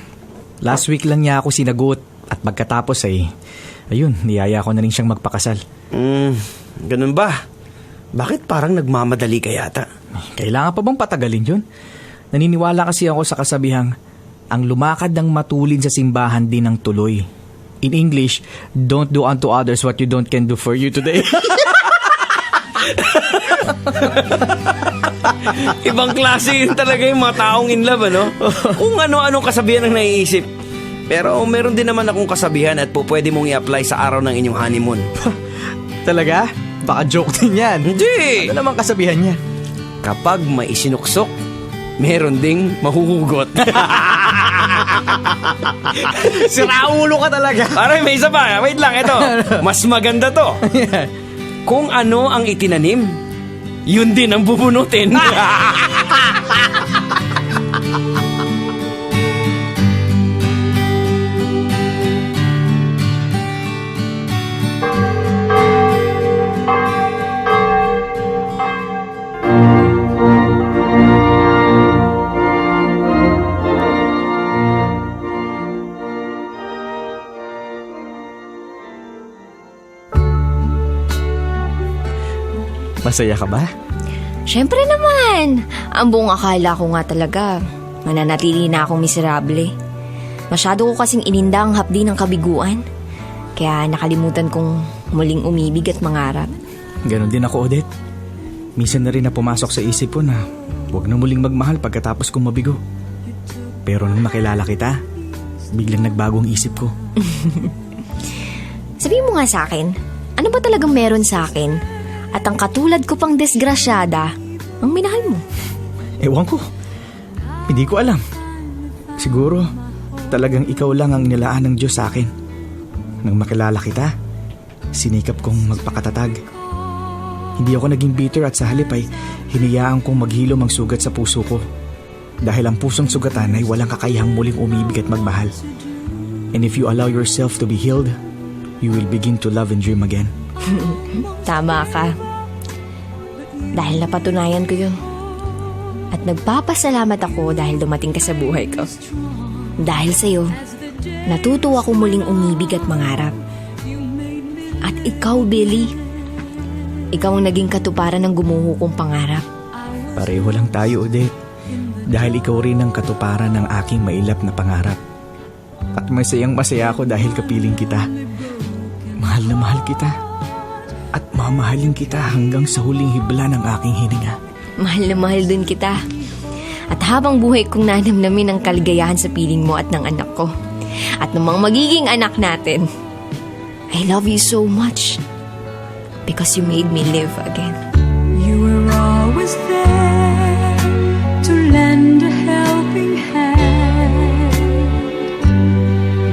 Last week lang niya ako sinagot at pagkatapos ay, ayun, niyaya ko na rin siyang magpakasal. Ganun ba? Bakit parang nagmamadali ka yata? Kailangan pa bang patagalin yun? Naniniwala kasi ako sa kasabihang, ang lumakad ng matulin sa simbahan din ng tuloy. In English, don't do unto others what you don't can do for you today. Ibang klase yun talaga yung mga taong in love, ano? Kung ano-anong kasabihan ang naiisip. Pero meron din naman akong kasabihan at po pwede mong i-apply sa araw ng inyong honeymoon. Talaga? Baka joke din yan. Hindi! Ano naman kasabihan niya? Kapag may isinuksok, meron ding mahuhugot. Siraulo ka talaga. Aray, may isa pa. Wait lang, ito. Mas maganda to. Kung ano ang itinanim, yun din ang bubunutin. Masaya ka ba? Siyempre naman. Ang buong akala ko nga talaga, mananatili na akong miserable. Masyado ko kasing ininda ang hapdi ng kabiguan. Kaya nakalimutan kong muling umibig at mangarap. Ganon din ako, Odette. Minsan na rin na pumasok sa isip ko na huwag na muling magmahal pagkatapos kong mabigo. Pero nung nakilala kita, biglang nagbagong isip ko. Sabihin mo nga sa akin, ano ba talagang meron sa akin? At ang katulad ko pang desgrasyada, ang minahal mo? Ewan ko. Hindi ko alam. Siguro, talagang ikaw lang ang nilaan ng Diyos sa akin. Nang makilala kita, sinikap kong magpakatatag. Hindi ako naging bitter at sa halip ay hinayaan kong maghilom ang sugat sa puso ko. Dahil ang pusong sugatan ay walang kakayahang muling umibig at magmahal. And if you allow yourself to be healed, you will begin to love and dream again. Tama ka. Dahil napatunayan ko yun. At nagpapasalamat ako dahil dumating ka sa buhay ko. Dahil sa'yo, natuto ako muling umibig at mangarap. At ikaw, Billy, ikaw ang naging katuparan ng gumuho kong pangarap. Pareho lang tayo, Odette. Dahil ikaw rin ang katuparan ng aking mailap na pangarap. At masayang masaya ako dahil kapiling kita. Mahal na mahal kita. At mamahalin kita hanggang sa huling hibla ng aking hininga. Mahal na mahal din kita. At habang buhay kong nanamnamin ang kaligayahan sa piling mo at ng anak ko. At ng mga magiging anak natin. I love you so much. Because you made me live again. You were always there to lend a helping hand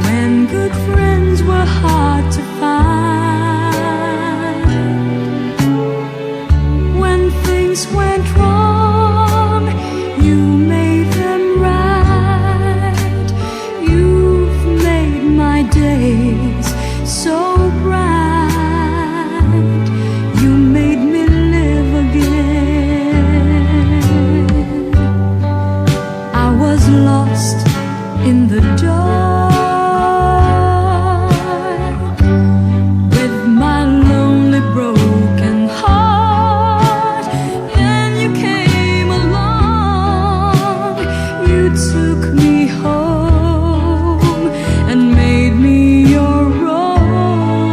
when good friends were hard to find. When things went wrong, you made them right. You've made my days so bright. You made me live again. I was lost in the dark with my lonely broken heart. Then you came along, you took me home and made me your own.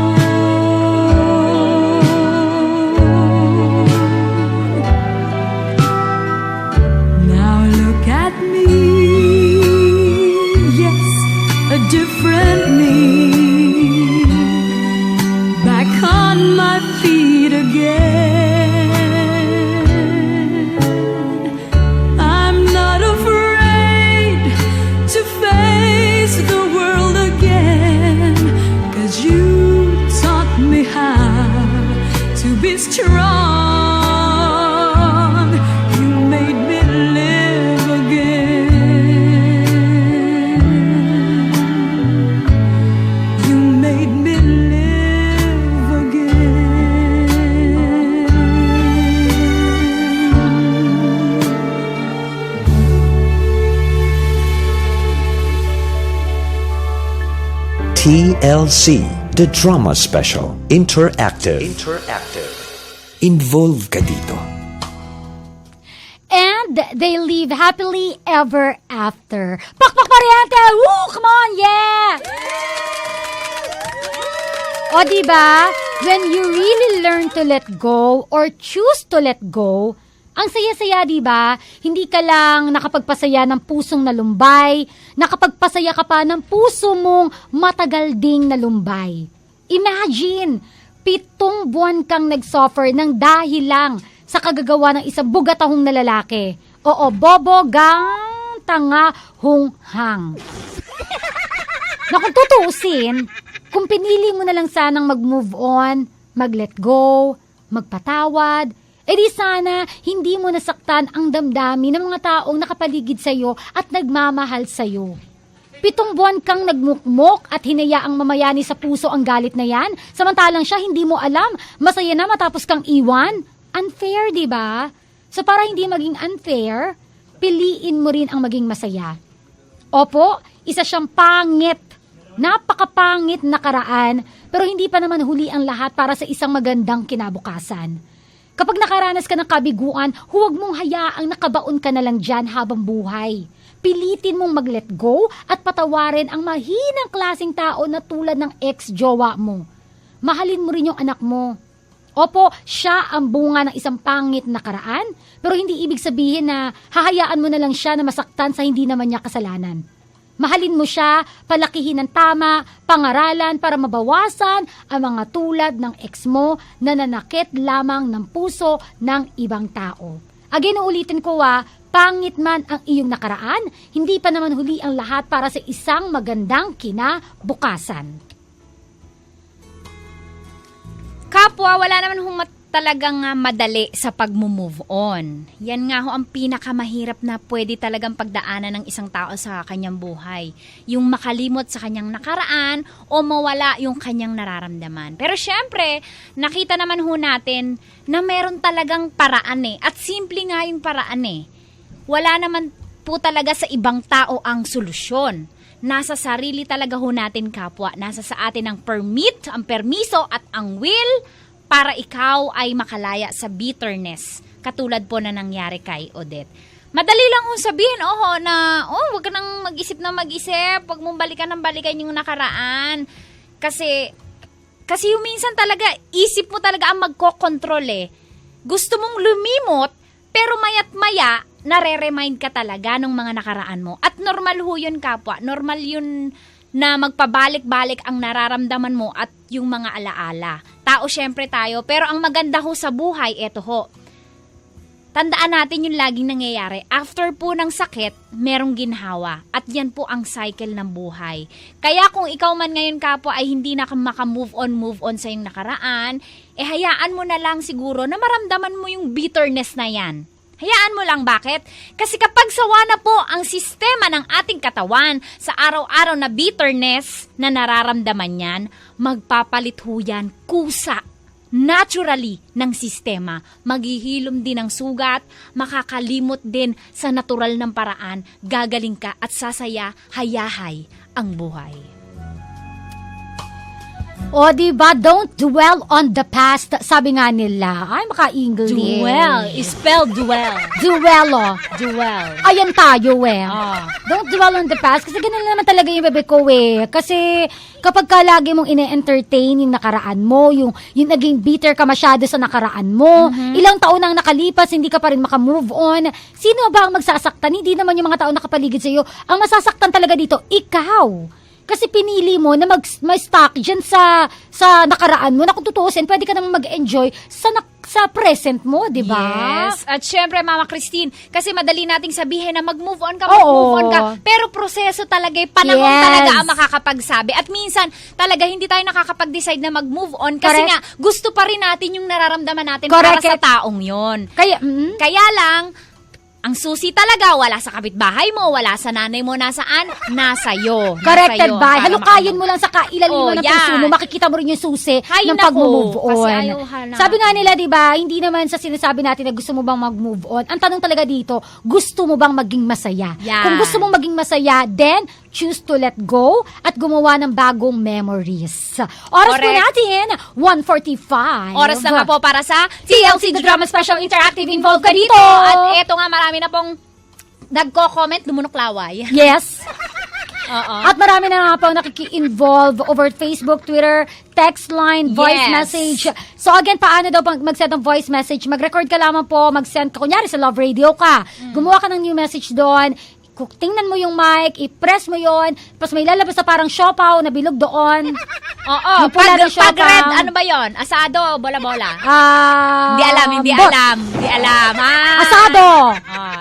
TLC, the Drama Special, Interactive. Involve ka dito. And they live happily ever after. Pakpak Pariente! Woo! Come on, yeah! O diba, when you really learn to let go or choose to let go, ang saya-saya, diba? Hindi ka lang nakapagpasaya ng pusong nalumbay, nakapagpasaya ka pa ng puso mong matagal ding nalumbay. Imagine, 7 buwan kang nag-suffer ng dahil lang sa kagagawa ng isang bugatahong na lalaki. Oo, bobo, gang, tanga, hunghang. Na kung tutuusin, kung pinili mo na lang sanang mag-move on, mag-let go, magpatawad, edi sana hindi mo nasaktan ang damdamin ng mga taong nakapaligid sa'yo at nagmamahal sa'yo. 7 buwan kang nagmukmok at hinayaang mamayani sa puso ang galit na yan, samantalang siya hindi mo alam, masaya na matapos kang iwan. Unfair, di ba? So para hindi maging unfair, piliin mo rin ang maging masaya. Opo, isa siyang pangit, napakapangit na karaan, pero hindi pa naman huli ang lahat para sa isang magandang kinabukasan. Kapag nakaranas ka ng kabiguan, huwag mong hayaang nakabaon ka na lang dyan habang buhay. Pilitin mong mag-let go at patawarin ang mahinang klaseng tao na tulad ng ex-jowa mo. Mahalin mo rin yung anak mo. Opo, siya ang bunga ng isang pangit na karaan, pero hindi ibig sabihin na hahayaan mo na lang siya na masaktan sa hindi naman niya kasalanan. Mahalin mo siya, palakihin ng tama, pangaralan para mabawasan ang mga tulad ng ex mo na nanakit lamang ng puso ng ibang tao. Again, uulitin ko pangit man ang iyong nakaraan, hindi pa naman huli ang lahat para sa isang magandang kinabukasan. Kapwa, wala naman talagang madali sa pag-move on. Yan nga ho ang pinakamahirap na pwede talagang pagdaanan ng isang tao sa kanyang buhay. Yung makalimot sa kanyang nakaraan o mawala yung kanyang nararamdaman. Pero syempre, nakita naman ho natin na meron talagang paraan At simple nga yung paraan Wala naman po talaga sa ibang tao ang solusyon. Nasa sarili talaga ho natin, kapwa. Nasa sa atin ang permit, ang permiso at ang will para ikaw ay makalaya sa bitterness, katulad po na nangyari kay Odette. Madali lang kung sabihin, wag ka nang mag-isip, wag mong balikan yung nakaraan. Kasi yung minsan talaga, isip mo talaga ang magkokontrol Gusto mong lumimot, pero mayat maya, nare-remind ka talaga ng mga nakaraan mo. At normal ho yun, kapwa. Normal yun na magpabalik-balik ang nararamdaman mo at yung mga alaala. Tao syempre tayo, pero ang maganda ho sa buhay, eto ho. Tandaan natin yung laging nangyayari. After po ng sakit, merong ginhawa. At yan po ang cycle ng buhay. Kaya kung ikaw man ngayon, kapwa, ay hindi na maka-move on sa yung nakaraan, hayaan mo na lang siguro na maramdaman mo yung bitterness na yan. Hayaan mo lang, bakit? Kasi kapag sawa na po ang sistema ng ating katawan sa araw-araw na bitterness na nararamdaman yan, magpapalit ho yan kusa, naturally, ng sistema. Maghihilom din ng sugat, makakalimot din sa natural ng paraan, gagaling ka at sasaya, hayahay ang buhay. O diba, don't dwell on the past. Sabi nga nila, ay maka-English. Dwell, spell dwell. Duelo. Dwell. Ayan tayo Don't dwell on the past. Kasi ganun naman talaga yung bebe ko Kasi kapag ka lagi mong ine-entertain yung nakaraan mo, yung naging bitter ka masyado sa nakaraan mo, ilang taon nang nakalipas, hindi ka pa rin makamove on, sino ba ang magsasaktan? Hindi naman yung mga tao nakapaligid sa'yo. Ang masasaktan talaga dito, ikaw. Kasi pinili mo na mag-stuck dyan sa nakaraan mo na kung tutuusin, pwede ka namang mag-enjoy sa present mo, di ba? Yes. At syempre, Mama Christine, kasi madali nating sabihin na mag-move on ka, pero proseso talaga, panahon talaga ang makakapagsabi. At minsan, talaga hindi tayo nakakapag-decide na mag-move on kasi nga, gusto pa rin natin yung nararamdaman natin para sa taong yon. Kaya lang, ang susi talaga, wala sa kapitbahay mo, wala sa nanay mo, nasaan? Nasa'yo. Corrected ba? Halukayin mo lang sa kailaliman ng puso mo, makikita mo rin yung susi ng pag-move on. Sabi nga nila, di ba, hindi naman sa sinasabi natin na gusto mo bang mag-move on. Ang tanong talaga dito, gusto mo bang maging masaya? Yeah. Kung gusto mong maging masaya, then choose to let go at gumawa ng bagong memories. Oras po Correct. natin, 1:45. Oras na nga po para sa TLC The Drama Special Interactive. Involved ka dito. At eto nga, marami na pong nagko-comment, lumunok laway. Yes. Oo. At marami na nga po nakiki-involve over Facebook, Twitter, text line, voice Yes. message. So again, paano daw mag-send ng voice message? Mag-record ka lamang po, mag-send ka. Kunyari sa Love Radio ka. Gumawa ka ng new message doon. Tingnan mo yung mic, i-press mo yon, tapos may lalabas na parang siopaw na bilog doon. Oo. Yung pula ng Pag siopaw. red, ano ba yon? Asado, bola-bola. Ah, Hindi alam, hindi bot. alam. Hindi alam. Asado.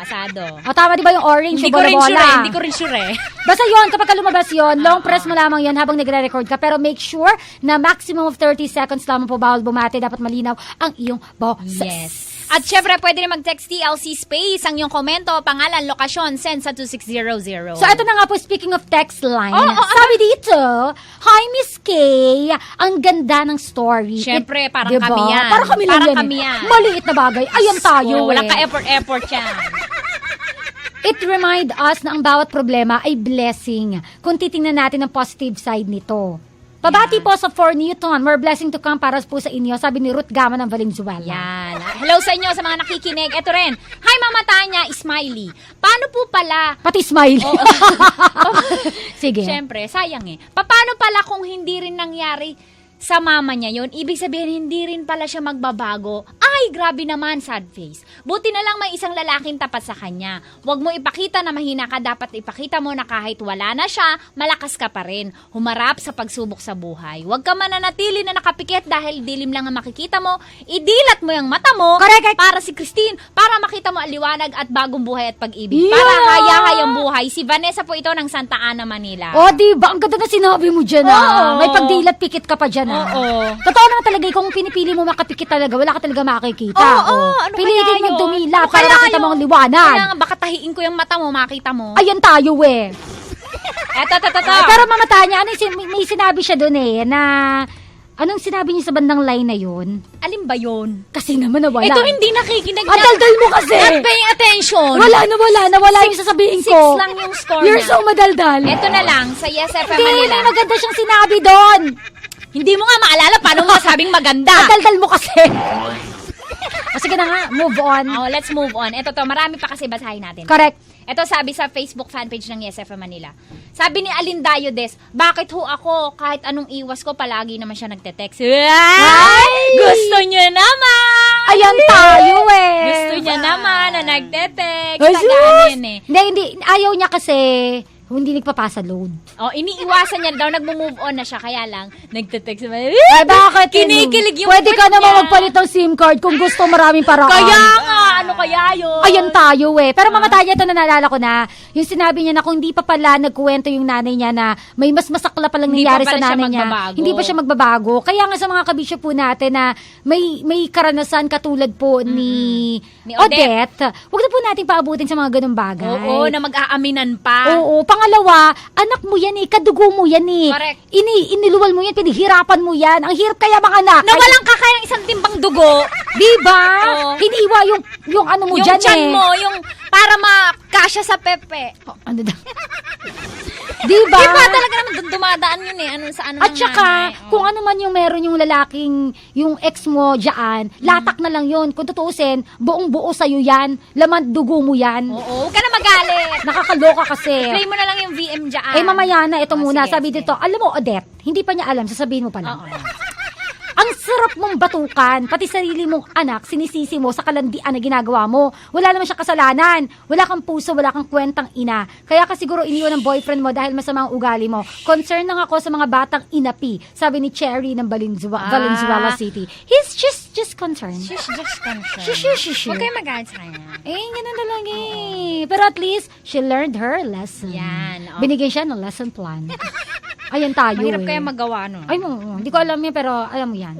Asado. O tama di ba yung orange, Hindi yung ko rin bola-bola? sure eh. Hindi ko rin sure eh. Basta yon, kapag ka lumabas yon, long press mo lamang yon habang nagre-record ka. Pero make sure na maximum of 30 seconds lamang po bawal bumati. Dapat malinaw ang iyong boses. Yes. At syempre, pwede rin mag-text TLC space ang iyong komento, pangalan, lokasyon, send sa 2600. So, ito na nga po, speaking of text line. Oh, sabi dito, hi, Miss Kay, ang ganda ng story. Syempre, parang Diba? kami yan. Parang kami lang Parang yan. kami eh. yan. Maliit na bagay. Ayan tayo Walang eh. ka-effort yan. It remind us na ang bawat problema ay blessing kung titingnan natin ang positive side nito. Pabati po sa 4 Newton. More blessing to come para po sa inyo, sabi ni Ruth Gama ng Valenzuela. Yan. Hello sa inyo, sa mga nakikinig. Ito rin. Hi, Mama Tanya, Smiley. Paano po pala... Pati smile. Sige. Siyempre, sayang eh. Paano pala kung hindi rin nangyari sa mama niya yon? Ibig sabihin, hindi rin pala siya magbabago. Ay, grabe naman, sad face. Buti na lang may isang lalaking tapat sa kanya. Huwag mo ipakita na mahina ka, dapat ipakita mo na kahit wala na siya, malakas ka pa rin. Humarap sa pagsubok sa buhay. Huwag ka mananatili na nakapikit dahil dilim lang ang makikita mo. Idilat mo yung mata mo para si Christine, para makita mo ang liwanag at bagong buhay at pag-ibig. Yeah! Para kaya-kayang buhay. Si Vanessa po ito ng Santa Ana, Manila. O, diba? Ang ganda na sinabi mo dyan, Oo. May pagdilat, pikit ka pa dyan, Oo. Totoo naman talaga, kung pinipili mo makapikit talaga, wala ka talaga makikita. Oo, ano Pilitin kaya mo yun? dumila Ano para kaya makita yun? mo ang liwanag. Kaya nga, baka tahiin ko yung mata mo, makita mo. Ayan tayo, eh. Eto. Pero mamata niya, may sinabi siya doon na... Anong sinabi niya sa bandang line na yun? Alin ba yun? Kasi naman nawala. Ito hindi nakikinig Ang daldal mo kasi. Not paying attention. Nawala yung sasabihin ko. 6 lang yung score You're niya. so madaldal. Ito na lang, sa Yes FM Hindi, Manila. may maganda siyang sinabi doon. Hindi mo nga maalala paano mo masabing maganda. Madaldal mo kasi. O sige na nga, move on. Oh, let's move on. Ito to, marami pa kasi basahin natin. Correct. Ito sabi sa Facebook fanpage ng Yes FM Manila. Sabi ni Alindayo Des, bakit ho ako kahit anong iwas ko palagi naman siya nagte-text? Ay! Gusto niya naman! Ayan tayo Gusto niya naman na nagte-text. Ay, Tagaan yan eh. Hindi. Ayaw niya kasi hindi nagpapasa load. Oh, iniiwasan niya daw, nagmo-move on na siya, kaya lang, nagte-text naman. Ay, bakit? Kinikilig yung Pwede ka puwet naman niya. magpalit ng SIM card kung gusto maraming paraan. Kaya nga, ano kaya yun? Ayan tayo Pero mamatay niya ito, naalala ko na, yung sinabi niya na kung hindi pa pala nagkuwento yung nanay niya na may mas masakla palang Hindi nangyari pa sa pala siya nanay niya. magbabago. Hindi pa siya magbabago. Kaya nga sa mga kabisyo po natin na may karanasan katulad po ni Odette, huwag na po natin paabutin sa mga ganung bagay. Oo, na mag-aaminan pa. Oo. Pangalawa, anak mo yan kadugo mo yan Correct. Iniluwal mo yan, pinaghirapan mo yan. Ang hirap kaya mga anak. Na walang kakaya ng isang timbang dugo. Diba? Oo. Hiniwa yung ano mo Yung dyan tiyan mo, yung para makasya sa pepe. Ano daw? Diba? Diba talaga naman dumadaan yun eh. Ano, sa ano At ng saka, nanay. kung ano man yung meron yung lalaking, yung ex mo dyan, latak na lang yun. Kung tutuusin, buong buo sa'yo yan. Laman dugo mo yan. Oo, huwag ka na magalit. Nakakaloka kasi. Play mo na lang yung VM dyan. Eh, mamaya na, ito muna. sige, Sabi sige. dito, alam mo, Odette, hindi pa niya alam, sasabihin mo pa lang. Oo. Ang sarap mong batukan, pati sarili mong anak, sinisisi mo sa kalandian na ginagawa mo. Wala naman siyang kasalanan. Wala kang puso, wala kang kwentang ina. Kaya ka siguro iniwan ng boyfriend mo dahil masama ang ugali mo. Concern lang ako sa mga batang inapi, sabi ni Cherry ng Valenzuela City. He's just concerned. She's just concerned. Shush. Huwag kayo magalit sa kanya. Ganun talaga Pero at least, she learned her lesson. Yan, oh. Binigyan siya ng lesson plan. Ayan tayo Mahirap kaya magawa nun. Ay, hindi ko alam yan, pero alam mo yan.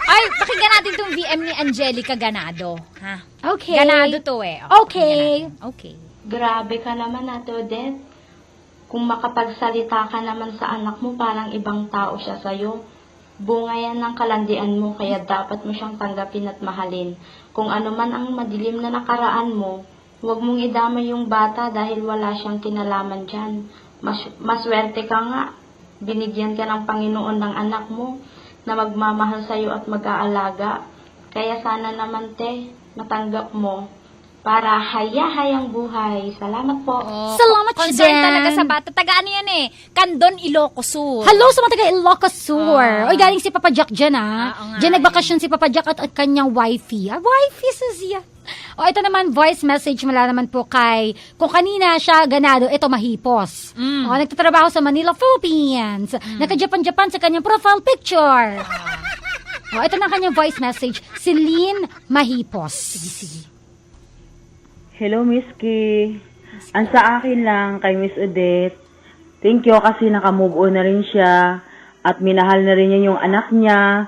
Ay, pakinggan natin itong VM ni Angelica Ganado. Ha? Okay. Ganado to eh. Okay. Okay. Grabe ka naman, Ate Odette. Kung makapagsalita ka naman sa anak mo, parang ibang tao siya sa'yo. Bunga yan ng kalandian mo, kaya dapat mo siyang tanggapin at mahalin. Kung ano man ang madilim na nakaraan mo, huwag mong idamay yung bata dahil wala siyang kinalaman dyan. Maswerte ka nga. Binigyan ka ng Panginoon ng anak mo na magmamahal sa'yo at mag-aalaga. Kaya sana naman, te, matanggap mo para hayahayang buhay. Salamat po. Salamat, Concern Jen. talaga sa bata. Taga ano yan eh? Candon, Ilocos Sur. Hello sa mga taga Ilocos Sur. Oy, galing si Papa Jack dyan, Oo nga, Dyan nagbakasyon si Papa Jack at kanyang wifey. Wifey, Susia. O, ito naman, voice message mula naman po kay, kung kanina siya ganado, ito mahipos. O, nagtatrabaho sa Manila, Philippines. Naka-Japan-Japan sa kanyang profile picture. O, ito na kanyang voice message, si Lynn Mahipos. Sige. Hello, Miss Kay. Ang sa akin lang kay Miss Odette, thank you kasi nakamove on na rin siya at minahal na rin niya yung anak niya.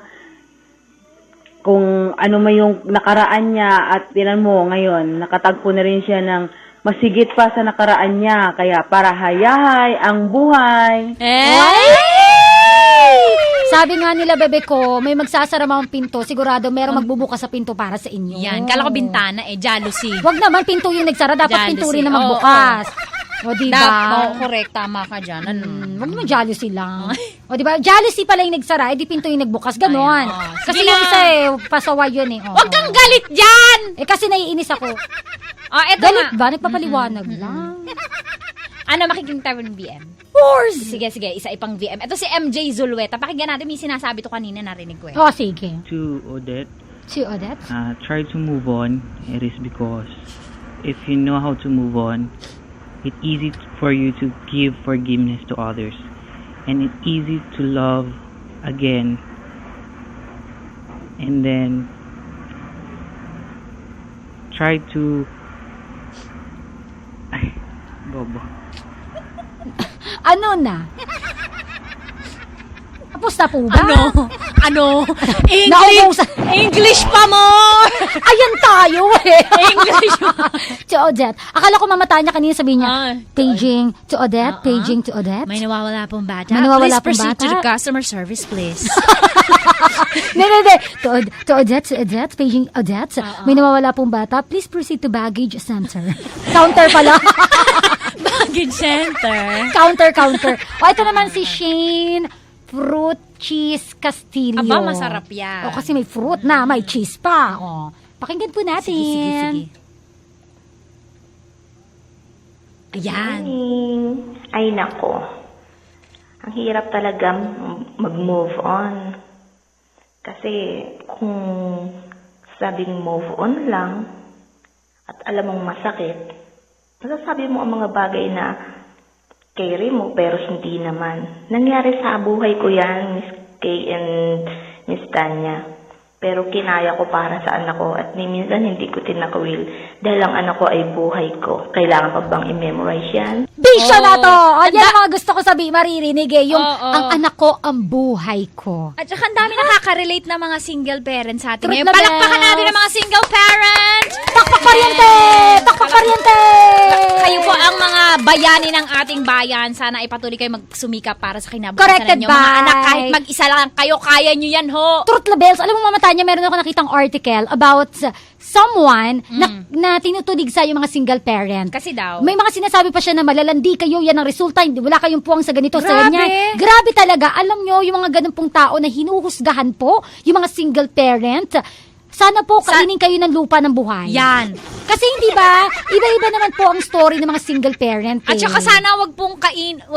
Kung ano man yung nakaraan niya at tinan mo ngayon, nakatagpo na rin siya ng masigit pa sa nakaraan niya. Kaya para hayahay ang buhay. Sabi nga nila, bebe ko, may magsasara mga pinto. Sigurado merong magbubukas sa pinto para sa inyo. Yan, kala ko bintana eh, jealousy. Wag naman, pinto yung nagsara. Dapat Jealousy. pinto rin na Oo, magbukas. O, diba? Correct, tama ka dyan. Ano? Wag naman jealousy lang. O, diba? Jealousy pala yung nagsara, edi pinto yung nagbukas. Ganon. Kasi Sige yung na. isa pasaway yun eh. Huwag kang galit dyan! Kasi naiinis ako. Eto Galit nga. ba? Nagpapaliwanag lang. Ano, makikinig tayo ng VM? Course! Sige, isa ipang VM. Ito si MJ Zulueta. Pakinggan natin, may sinasabi to kanina, narinig ko eh. O, sige. To Odette, Si Odette? try to move on. It is because if you know how to move on, it's easy for you to give forgiveness to others. And it's easy to love again. And then try to... Ay, bobo. Ano na? Tapos na po ba? Ano? English pa more! Ayan tayo eh. English To Odette. Akala ko mamatay niya kanina, sabihin niya, paging to Odette, paging to Odette. May nawawala pong bata. May nawawala Please pong proceed to bata. the customer service, please. Hindi. To Odette, paging Odette. May nawawala pong bata. Please proceed to baggage center. Counter pala. Baggage center. Counter. O, ito naman si Shane Fruit Cheese Castillo. Aba, masarap yan. O, kasi may fruit na, may cheese pa. O, pakinggan po natin. Sige. Ayan. Ay nako, ang hirap talaga mag-move on. Kasi kung sabing move on lang at alam mong masakit, masasabi mo ang mga bagay na carry mo pero hindi naman. Nangyari sa buhay ko yan, Miss Kay and Miss Tanya. Pero kinaya ko para sa anak ko at minsan hindi ko tinakawil dahil ang anak ko ay buhay ko. Kailangan pa bang i-memorize yan? Bisyo na to! O, yan ang mga gusto ko sabihin, maririnig eh. Yung, Oo. ang anak ko, ang buhay ko. At saka ang dami nakaka-relate na mga single parents sa atin. Truth Ngayon, na palakpakan bells. natin ang mga single parents! Takpak paryente! Kayo po ang mga bayani ng ating bayan. Sana ay patuloy kayo magsumikap para sa kinabukasan Corrected ninyo. Mga by- anak, kahit mag-isa lang kayo, kaya nyo yan ho. Truth labels, alam mo mamatay niya, meron ako nakitang article about someone na tinutulig sa yung mga single parent. Kasi daw. May mga sinasabi pa siya na malalandi kayo, yan ang resulta, hindi, wala kayong puwang sa ganito, sa Grabe. ganyan. Grabe talaga. Alam nyo, yung mga ganun pong tao na hinuhusgahan po, yung mga single parent, sana po kainin kayo ng lupa ng buhay. Yan. Kasi hindi ba, iba-iba naman po ang story ng mga single parent. At saka sana wag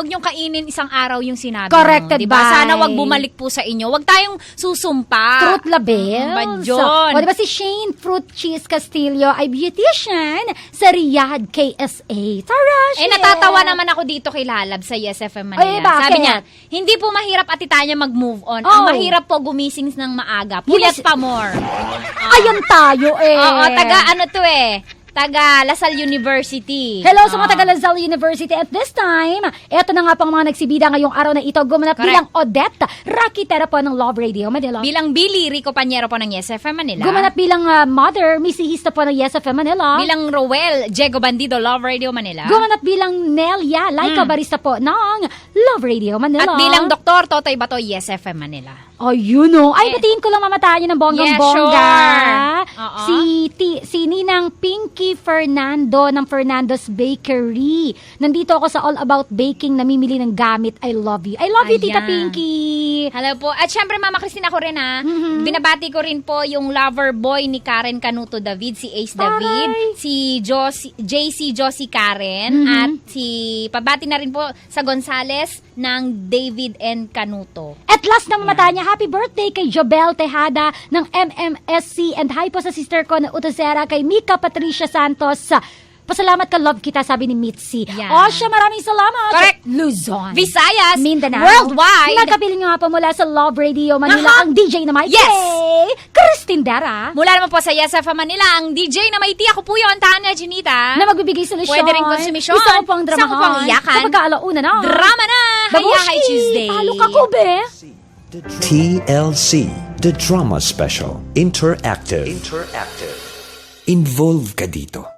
niyong kainin isang araw yung sinabi Corrected nyo. Diba? by- Sana wag bumalik po sa inyo. Wag tayong susumpa. Truth labels. Badyon. O, diba si Shane Fruit Cheese Castillo ay beautician sa Riyadh, KSA. Tara, Shane! Natatawa naman ako dito kay Lalab sa Yes FM Manila. Ay, bakit? Sabi niya, hindi po mahirap Atitanya mag-move on. Oh. Ang mahirap po gumising ng maaga. Puyat pa more. Ayan tayo eh. Oo, taga Lasal University. Hello sa mga taga Lasal University. At this time, eto na nga pang mga nagsibida ngayong araw na ito. Gumanap Correct. bilang Odette Rakitera po ng Love Radio Manila. Bilang Billy Rico Panyero po ng Yes FM Manila. Gumanap bilang Mother Missy Hista po ng Yes FM Manila. Bilang Roel Diego Bandido, Love Radio Manila. Gumanap bilang Nelia Laika Barista po ng Love Radio Manila. At bilang Dr. Totoy Bato, Yes FM Manila. Oh, yun o. Ay, batiin ko lang mamatayan ng bonggang-bongga. Yes, sure. Oo. Si Ninang Pinky Fernando ng Fernando's Bakery. Nandito ako sa All About Baking, namimili ng gamit. I love you. I love you, Tita Ayan. Pinky. Hello po. At syempre, Mama Christine, ako rin binabati ko rin po yung lover boy ni Karen Canuto David, si Ace David, si JC Josie Karen, at pabati na rin po sa Gonzales ng David and Canuto. At last na mamatayan niya, happy birthday kay Jobel Tejada ng MMSC, and hi po sa sister ko na Utosera kay Mika Patricia Santos. Pasalamat ka, love kita, sabi ni Mitzi. Yan. Osha, maraming salamat. Correct. Luzon, Visayas, Mindanao, worldwide. Nagkapiling nga po mula sa Love Radio Manila, ang DJ na may Yes. Christine Dara. Mula naman po sa Yes FM Manila, ang DJ na may iti. Ako po yun, Tanya Junita. Na magbibigay solusyon. Pwede rin konsumisyon. Isa ko pang dramahan. Isa ko pang iyakan. Kapag alauna na. Drama na. Hayahay Tuesday. Palo ka ko, be. TLC, the Drama Special, Interactive. Involve ka dito.